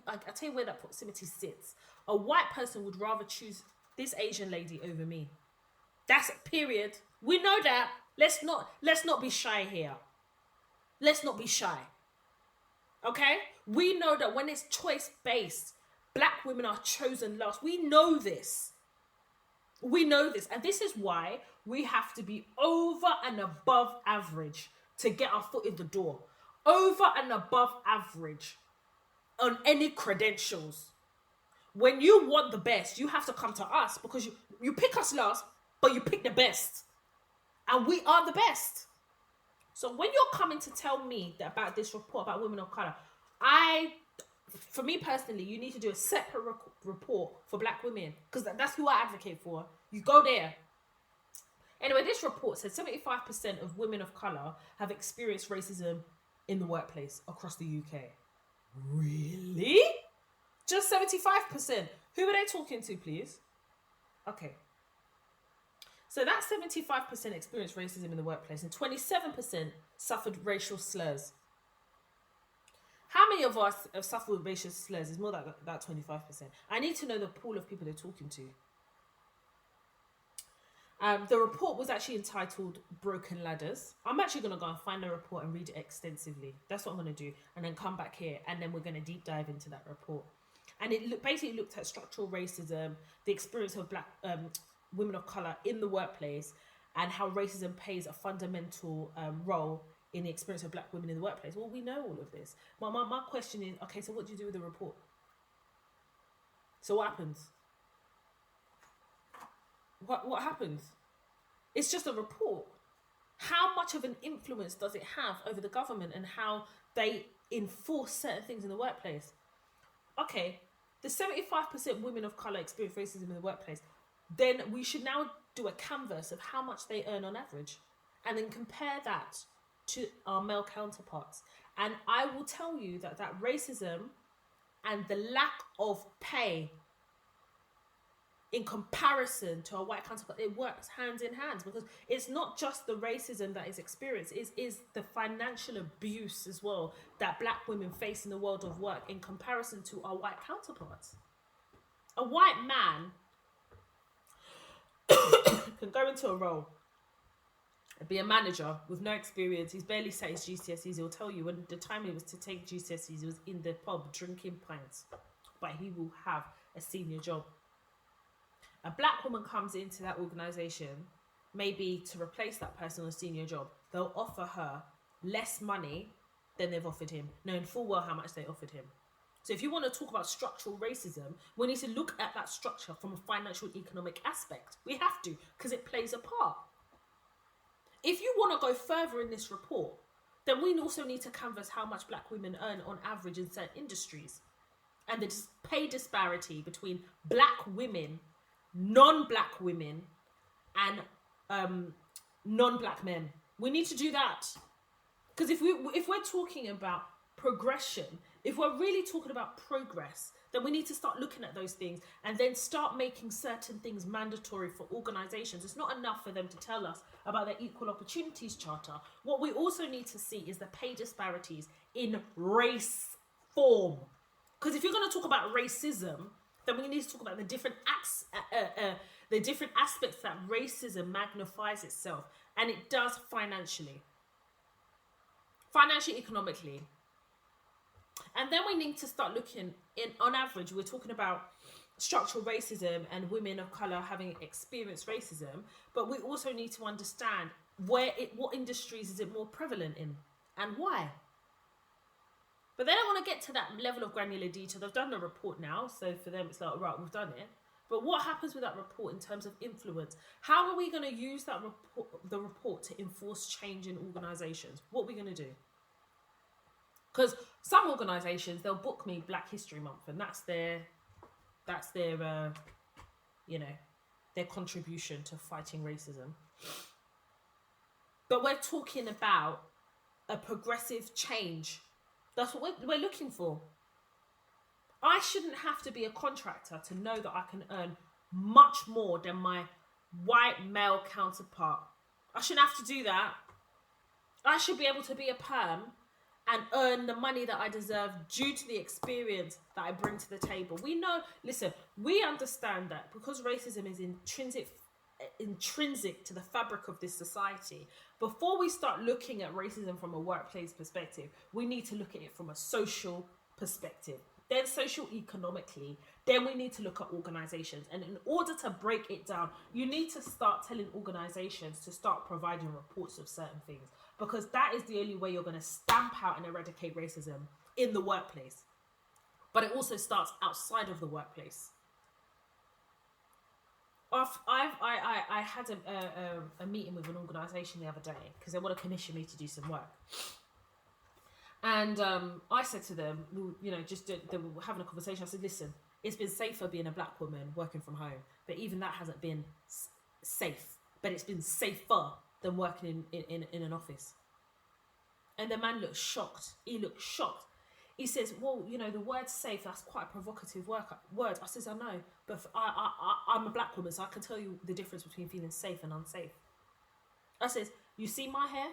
I'll tell you where that proximity sits. A white person would rather choose this Asian lady over me. That's a period. We know that. Let's not be shy here. Let's not be shy. Okay? We know that when it's choice-based, black women are chosen last. We know this. We know this. And this is why we have to be over and above average to get our foot in the door. Over and above average on any credentials. When you want the best, you have to come to us because you pick us last, but you pick the best. And we are the best. So when you're coming to tell me about this report about women of colour, for me personally, you need to do a separate report for black women because that's who I advocate for. You go there. Anyway, this report said 75% of women of colour have experienced racism in the workplace across the UK. Really? Just 75%. Who are they talking to, please? Okay. So that's 75% experienced racism in the workplace and 27% suffered racial slurs. How many of us have suffered with racial slurs? It's more than that 25%. I need to know the pool of people they're talking to. The report was actually entitled Broken Ladders. I'm actually going to go and find the report and read it extensively. That's what I'm going to do. And then come back here and then we're going to deep dive into that report. And it basically looked at structural racism, the experience of black women of colour in the workplace, and how racism plays a fundamental role in the experience of black women in the workplace. Well, we know all of this. My question is, okay, so what do you do with the report? So what happens? What happens? It's just a report. How much of an influence does it have over the government and how they enforce certain things in the workplace. Okay, the 75% women of colour experience racism in the workplace. Then we should now do a canvas of how much they earn on average, and then compare that to our male counterparts. And I will tell you that racism and the lack of pay in comparison to a white counterpart, it works hand in hand, because it's not just the racism that is experienced, it is the financial abuse as well that black women face in the world of work in comparison to our white counterparts. A white man can go into a role and be a manager with no experience. He's barely sat his GCSEs. He'll tell you when the time it was to take GCSEs, he was in the pub drinking pints, but he will have a senior job. A black woman comes into that organisation, maybe to replace that person on a senior job. They'll offer her less money than they've offered him, knowing full well how much they offered him. So if you want to talk about structural racism, we need to look at that structure from a financial economic aspect. We have to, because it plays a part. If you want to go further in this report, then we also need to canvass how much black women earn on average in certain industries, and the pay disparity between black women, non-black women, and non-black men. We need to do that, because if we're talking about progression, if we're really talking about progress, then we need to start looking at those things and then start making certain things mandatory for organisations. It's not enough for them to tell us about their Equal Opportunities Charter. What we also need to see is the pay disparities in race form. Because if you're going to talk about racism, then we need to talk about the different aspects that racism magnifies itself, and it does financially, economically. And then we need to start looking on average, we're talking about structural racism and women of colour having experienced racism, but we also need to understand what industries is it more prevalent in and why. But they don't want to get to that level of granular detail. They've done the report now, so for them it's like, right, we've done it. But what happens with that report in terms of influence? How are we going to use that report to enforce change in organisations? What are we going to do? Because some organisations, they'll book me Black History Month, and that's their their contribution to fighting racism. But we're talking about a progressive change. That's what we're looking for. I shouldn't have to be a contractor to know that I can earn much more than my white male counterpart. I shouldn't have to do that. I should be able to be a perm and earn the money that I deserve due to the experience that I bring to the table. We understand that because racism is intrinsic to the fabric of this society. Before we start looking at racism from a workplace perspective, we need to look at it from a social perspective, then social economically, then we need to look at organizations. And in order to break it down, you need to start telling organizations to start providing reports of certain things, because that is the only way you're going to stamp out and eradicate racism in the workplace. But it also starts outside of the workplace. I had a meeting with an organisation the other day because they want to commission me to do some work. And I said to them, they were having a conversation. I said, listen, it's been safer being a black woman working from home, but even that hasn't been safe. But it's been safer than working in an office. And the man looked shocked. He looked shocked. He says, well, the word safe, that's quite a provocative word. I says, I know, but I'm a black woman, so I can tell you the difference between feeling safe and unsafe. I says, you see my hair?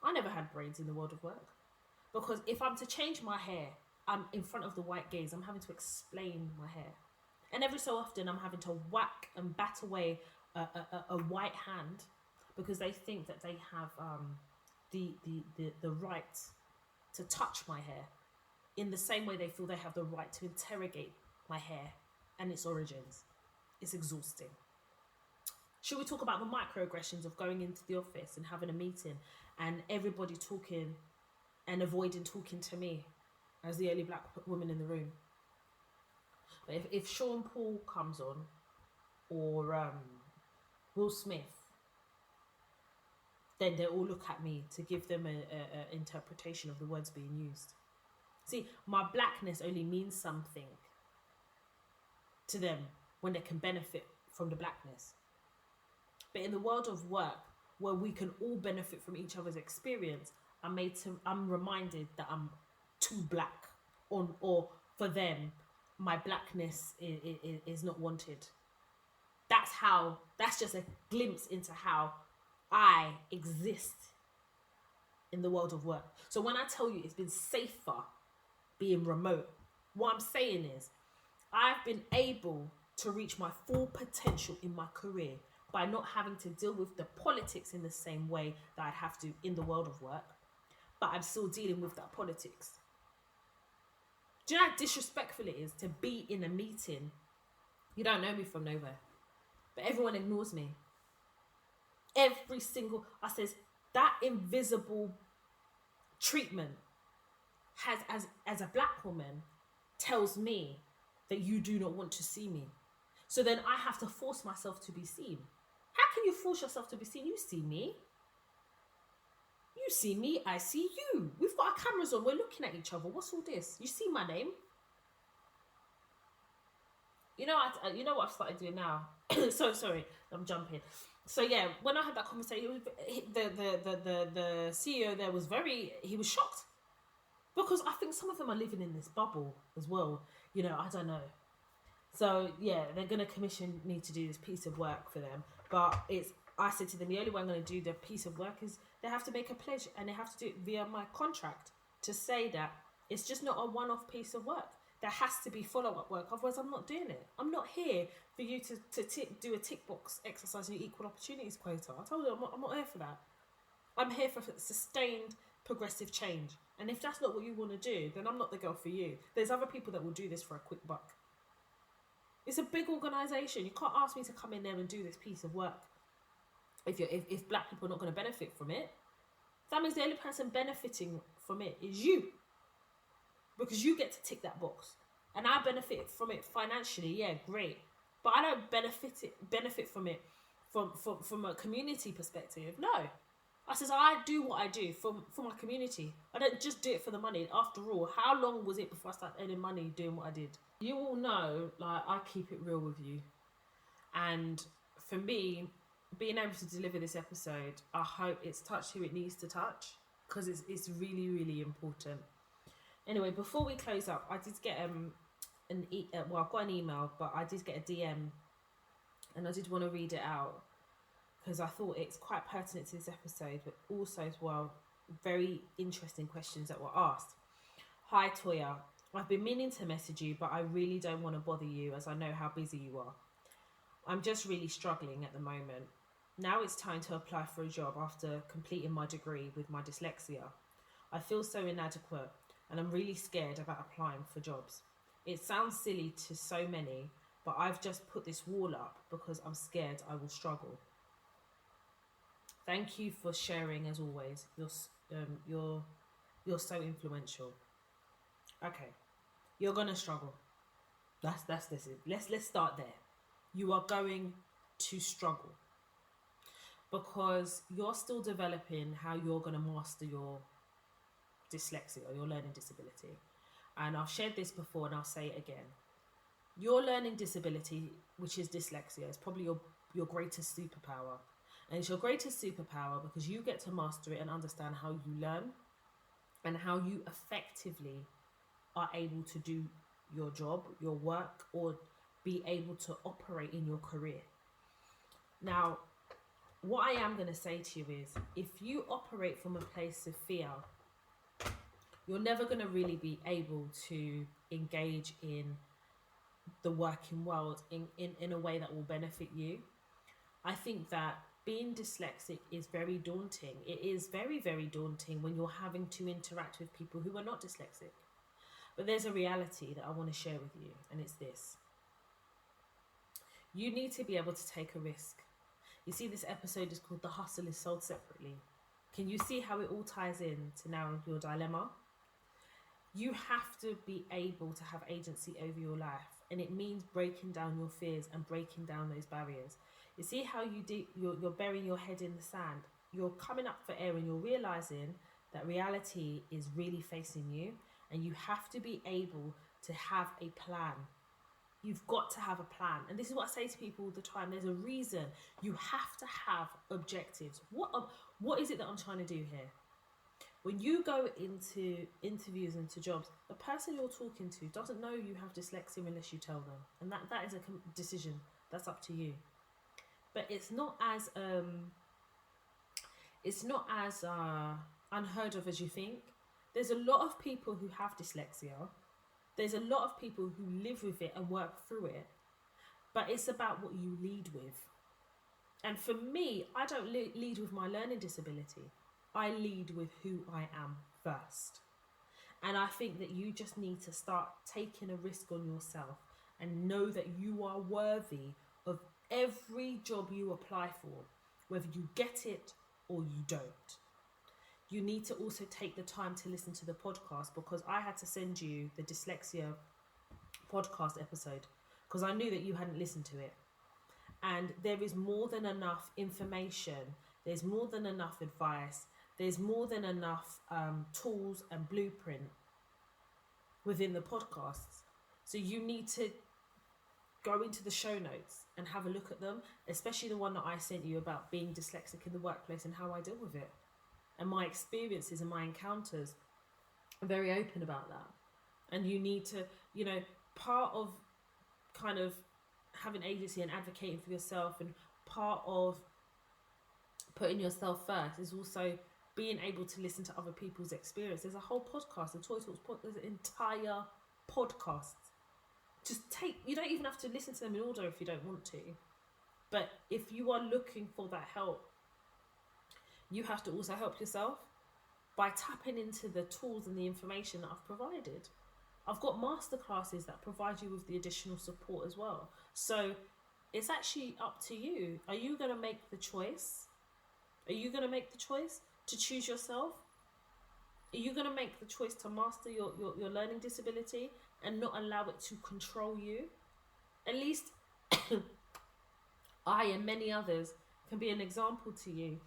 I never had braids in the world of work. Because if I'm to change my hair, I'm in front of the white gaze. I'm having to explain my hair. And every so often, I'm having to whack and bat away a white hand because they think that they have the right to touch my hair, in the same way they feel they have the right to interrogate my hair and its origins. It's exhausting. Should we talk about the microaggressions of going into the office and having a meeting and everybody talking and avoiding talking to me as the only black woman in the room? But if Sean Paul comes on, or Will Smith, then they all look at me to give them an interpretation of the words being used. See, my blackness only means something to them when they can benefit from the blackness. But in the world of work, where we can all benefit from each other's experience, I'm reminded that I'm too black, or for them, my blackness is not wanted. That's just a glimpse into how I exist in the world of work. So when I tell you it's been safer being remote, what I'm saying is I've been able to reach my full potential in my career by not having to deal with the politics in the same way that I'd have to in the world of work, but I'm still dealing with that politics. Do you know how disrespectful it is to be in a meeting? You don't know me from nowhere, but everyone ignores me. Every single, I says, that invisible treatment has, as a black woman, tells me that you do not want to see me. So then I have to force myself to be seen. How can you force yourself to be seen? You see me. You see me, I see you. We've got our cameras on, we're looking at each other. What's all this? You see my name? You know what I've started doing now? So sorry, I'm jumping. So yeah, when I had that conversation, the CEO there was he was shocked. Because I think some of them are living in this bubble as well. I don't know. So yeah, they're going to commission me to do this piece of work for them. But I said to them, the only way I'm going to do the piece of work is they have to make a pledge, and they have to do it via my contract to say that it's just not a one-off piece of work. There has to be follow-up work. Otherwise, I'm not doing it. I'm not here for you to do a tick box exercise in your equal opportunities quota. I told you I'm not here for that. I'm here for sustained progressive change. And if that's not what you want to do, then I'm not the girl for you. There's other people that will do this for a quick buck. It's a big organisation. You can't ask me to come in there and do this piece of work if black people are not going to benefit from it. That means the only person benefiting from it is you. Because you get to tick that box. And I benefit from it financially, yeah, great. But I don't benefit from it from a community perspective. No. I says, I do what I do for my community. I don't just do it for the money. After all, how long was it before I started earning money doing what I did? You all know, I keep it real with you. And for me, being able to deliver this episode, I hope it's touched who it needs to touch, because it's really, really important. Anyway, before we close up, I did get I've got an email, but I did get a DM, and I did want to read it out because I thought it's quite pertinent to this episode, but also as well, very interesting questions that were asked. Hi Toya, I've been meaning to message you, but I really don't want to bother you as I know how busy you are. I'm just really struggling at the moment. Now it's time to apply for a job after completing my degree with my dyslexia. I feel so inadequate, and I'm really scared about applying for jobs. It sounds silly to so many, but I've just put this wall up because I'm scared I will struggle. Thank you for sharing as always. You're so influential. Okay, you're gonna struggle. That's this. Let's start there. You are going to struggle because you're still developing how you're gonna master your dyslexia or your learning disability. And I've shared this before and I'll say it again. Your learning disability, which is dyslexia, is probably your greatest superpower. And it's your greatest superpower because you get to master it and understand how you learn and how you effectively are able to do your job, your work, or be able to operate in your career. Now, what I am going to say to you is, if you operate from a place of fear, you're never going to really be able to engage in the working world in a way that will benefit you. I think that being dyslexic is very daunting. It is very, very daunting when you're having to interact with people who are not dyslexic. But there's a reality that I want to share with you, and it's this. You need to be able to take a risk. You see, this episode is called The Hustle is Sold Separately. Can you see how it all ties in to now your dilemma? You have to be able to have agency over your life, and it means breaking down your fears and breaking down those barriers. You see how you're burying your head in the sand. You're coming up for air and you're realizing that reality is really facing you, and you have to be able to have a plan. You've got to have a plan. And this is what I say to people all the time. There's a reason. You have to have objectives. What is it that I'm trying to do here? When you go into interviews and to jobs, the person you're talking to doesn't know you have dyslexia unless you tell them. And that is a decision. That's up to you. But it's not as unheard of as you think. There's a lot of people who have dyslexia. There's a lot of people who live with it and work through it. But it's about what you lead with. And for me, I don't lead with my learning disability. I lead with who I am first. And I think that you just need to start taking a risk on yourself and know that you are worthy of every job you apply for, whether you get it or you don't. You need to also take the time to listen to the podcast, because I had to send you the dyslexia podcast episode because I knew that you hadn't listened to it. And there is more than enough information. There's more than enough advice. There's more than enough tools and blueprint within the podcasts. So you need to go into the show notes and have a look at them, especially the one that I sent you about being dyslexic in the workplace and how I deal with it. And my experiences and my encounters. I'm very open about that. And you need to, part of kind of having agency and advocating for yourself, and part of putting yourself first is also being able to listen to other people's experience. There's a whole podcast, the Toy Talks there's an entire podcast. You don't even have to listen to them in order if you don't want to. But if you are looking for that help, you have to also help yourself by tapping into the tools and the information that I've provided. I've got masterclasses that provide you with the additional support as well. So it's actually up to you. Are you going to make the choice? Are you going to make the choice to choose yourself? Are you going to make the choice to master your learning disability and not allow it to control you? At least I and many others can be an example to you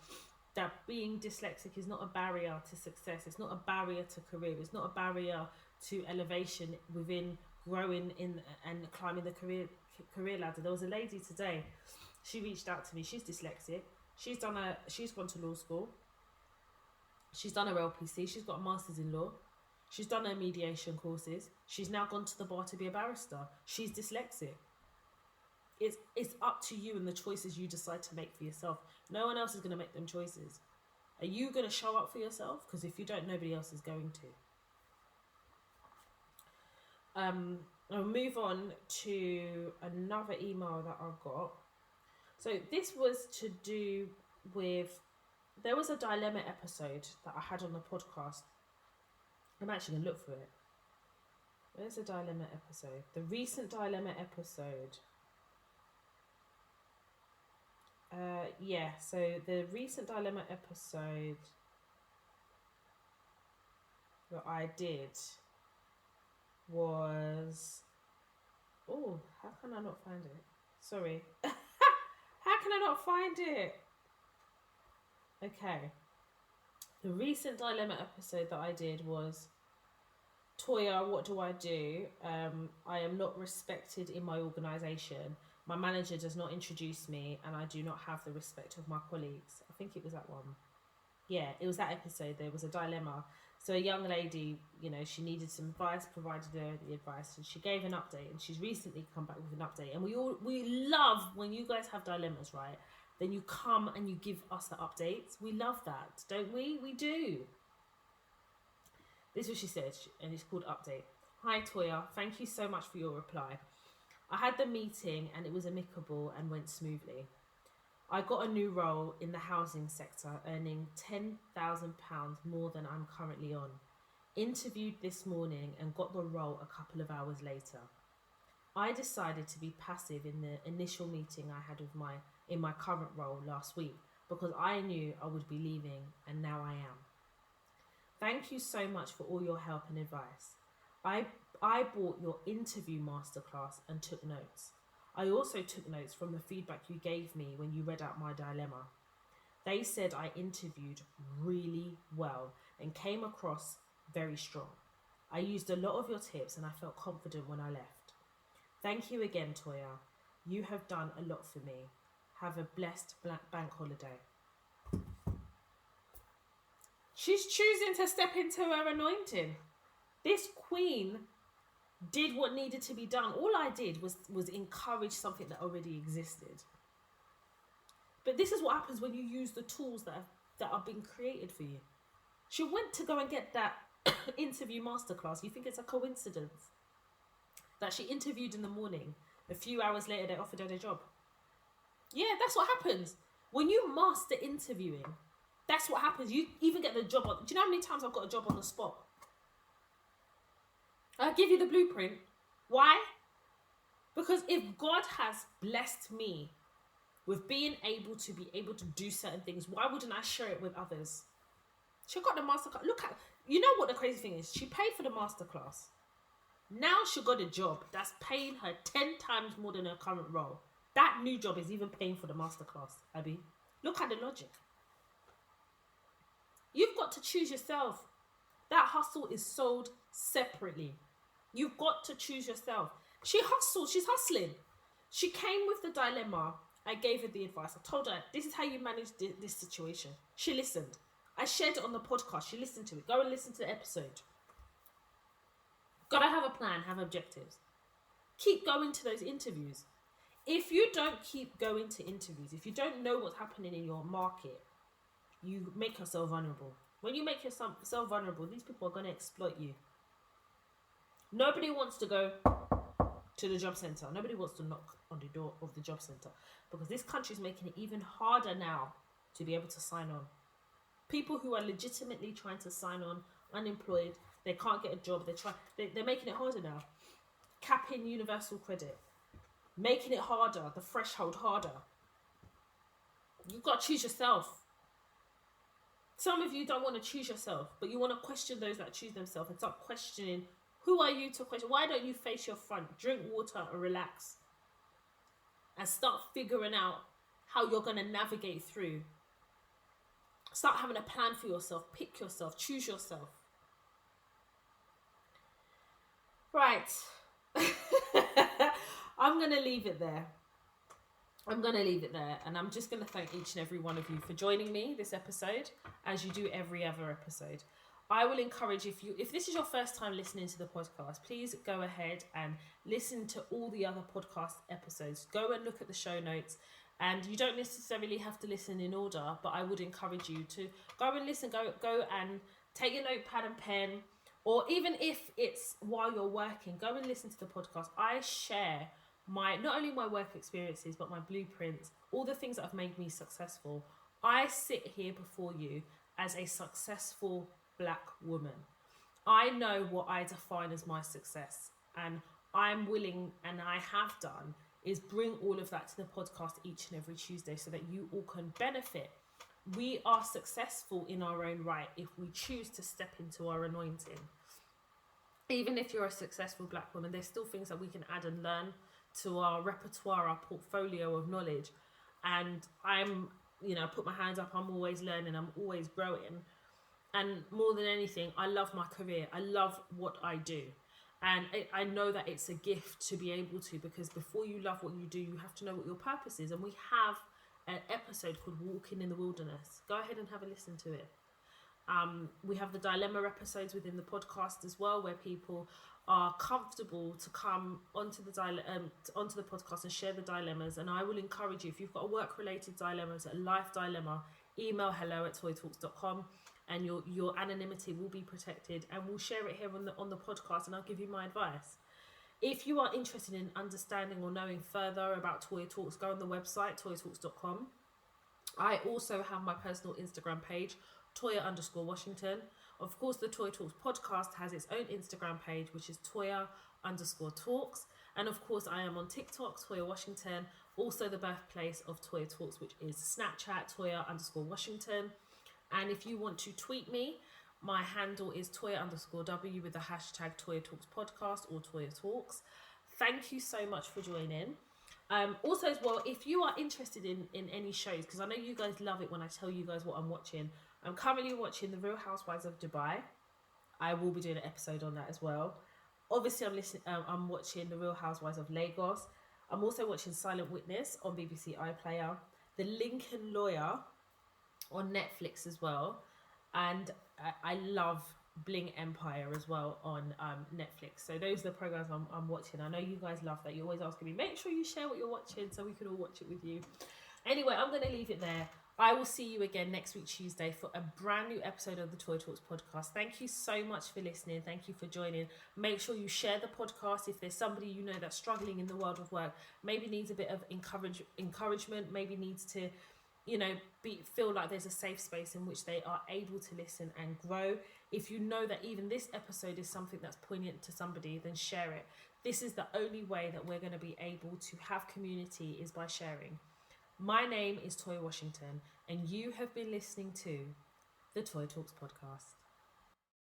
that being dyslexic is not a barrier to success. It's not a barrier to career. It's not a barrier to elevation within growing in and climbing the career ladder. There was a lady today, she reached out to me. She's dyslexic. She's gone to law school. She's done her LPC. She's got a master's in law. She's done her mediation courses. She's now gone to the bar to be a barrister. She's dyslexic. It's up to you and the choices you decide to make for yourself. No one else is going to make them choices. Are you going to show up for yourself? Because if you don't, nobody else is going to. I'll move on to another email that I got. So this was to do with, there was a dilemma episode that I had on the podcast. I'm actually going to look for it. Where's the dilemma episode? The recent dilemma episode. So the recent dilemma episode that I did was, how can I not find it? Sorry. How can I not find it? Okay. The recent dilemma episode that I did was, Toya, what do I do? I am not respected in my organisation. My manager does not introduce me, and I do not have the respect of my colleagues. I think it was that one. Yeah, it was that episode. There was a dilemma. So a young lady, she needed some advice, provided her the advice, and she gave an update, and she's recently come back with an update. And we love when you guys have dilemmas, right? Then you come and you give us the updates. We love that, don't we? We do. This is what she said, and it's called Update. Hi, Toya. Thank you so much for your reply. I had the meeting and it was amicable and went smoothly. I got a new role in the housing sector, earning £10,000 more than I'm currently on. Interviewed this morning and got the role a couple of hours later. I decided to be passive in the initial meeting I had in my current role last week because I knew I would be leaving, and now I am. Thank you so much for all your help and advice. I bought your interview masterclass and took notes. I also took notes from the feedback you gave me when you read out my dilemma. They said I interviewed really well and came across very strong. I used a lot of your tips and I felt confident when I left. Thank you again, Toya. You have done a lot for me. Have a blessed bank holiday. She's choosing to step into her anointing. This queen did what needed to be done. All I did was encourage something that already existed. But this is what happens when you use the tools that are being created for you. She went to go and get that interview masterclass. You think it's a coincidence that she interviewed in the morning? A few hours later, they offered her the job. Yeah, that's what happens. When you master interviewing, that's what happens. You even get the job. Do you know how many times I've got a job on the spot? I'll give you the blueprint. Why? Because if God has blessed me with being able to do certain things, why wouldn't I share it with others? She got the masterclass. Look at, you know what the crazy thing is? She paid for the masterclass. Now she got a job that's paying her 10 times more than her current role. That new job is even paying for the masterclass, Abby. Look at the logic. You've got to choose yourself. That hustle is sold separately. You've got to choose yourself. She hustled. She's hustling. She came with the dilemma. I gave her the advice. I told her, this is how you manage this situation. She listened. I shared it on the podcast. She listened to it. Go and listen to the episode. Gotta have a plan, have objectives. Keep going to those interviews. If you don't keep going to interviews, if you don't know what's happening in your market, you make yourself vulnerable. When you make yourself vulnerable, these people are going to exploit you. Nobody wants to go to the job centre. Nobody wants to knock on the door of the job centre because this country is making it even harder now to be able to sign on. People who are legitimately trying to sign on, unemployed, they can't get a job. They're making it harder now. Capping universal credit, making it harder, the threshold harder. You've got to choose yourself. Some of you don't want to choose yourself, but you want to question those that choose themselves and start questioning, who are you to question? Why don't you face your front, drink water and relax and start figuring out how you're going to navigate through. Start having a plan for yourself, pick yourself, choose yourself. Right. I'm going to leave it there. And I'm just going to thank each and every one of you for joining me this episode, as you do every other episode. I will encourage, if this is your first time listening to the podcast, please go ahead and listen to all the other podcast episodes. Go and look at the show notes. And you don't necessarily have to listen in order, but I would encourage you to go and listen, go and take your notepad and pen, or even if it's while you're working, go and listen to the podcast. I share not only my work experiences, but my blueprints, all the things that have made me successful. I sit here before you as a successful Black woman. I know what I define as my success, and I'm willing, and I have done, is bring all of that to the podcast each and every Tuesday so that you all can benefit. We are successful in our own right if we choose to step into our anointing. Even if you're a successful Black woman, there's still things that we can add and learn to our repertoire, our portfolio of knowledge. And I'm, put my hands up, I'm always learning, I'm always growing. And more than anything, I love my career. I love what I do. And I know that it's a gift to be able to, because before you love what you do, you have to know what your purpose is. And we have an episode called Walking in the Wilderness. Go ahead and have a listen to it. We have the dilemma episodes within the podcast as well, where people are comfortable to come onto the podcast and share the dilemmas. And I will encourage you, if you've got a work-related dilemma, a life dilemma, email hello@toytalks.com. And your anonymity will be protected, and we'll share it here on the podcast, and I'll give you my advice. If you are interested in understanding or knowing further about Toya Talks, go on the website, toyatalks.com. I also have my personal Instagram page, Toya_Washington. Of course, the Toya Talks podcast has its own Instagram page, which is Toya_Talks. And of course, I am on TikTok, Toya Washington, also the birthplace of Toya Talks, which is Snapchat, Toya_Washington. And if you want to tweet me, my handle is Toya_W with the hashtag Toya Talks podcast or Toya Talks. Thank you so much for joining. Also as well, if you are interested in any shows, because I know you guys love it when I tell you guys what I'm watching. I'm currently watching The Real Housewives of Dubai. I will be doing an episode on that as well. Obviously, I'm watching The Real Housewives of Lagos. I'm also watching Silent Witness on BBC iPlayer, The Lincoln Lawyer on Netflix as well, and I love Bling Empire as well on Netflix. So those are the programs I'm watching. I know you guys love that. You're always asking me, make sure you share what you're watching so we can all watch it with you. Anyway, I'm going to leave it there. I will see you again next week, Tuesday, for a brand new episode of the Toy Talks podcast. Thank you so much for listening. Thank you for joining. Make sure you share the podcast if there's somebody you know that's struggling in the world of work, maybe needs a bit of encouragement, maybe needs to, feel like there's a safe space in which they are able to listen and grow. If you know that even this episode is something that's poignant to somebody, then share it. This is the only way that we're going to be able to have community, is by sharing. My name is Toy Washington, and you have been listening to the Toy Talks podcast.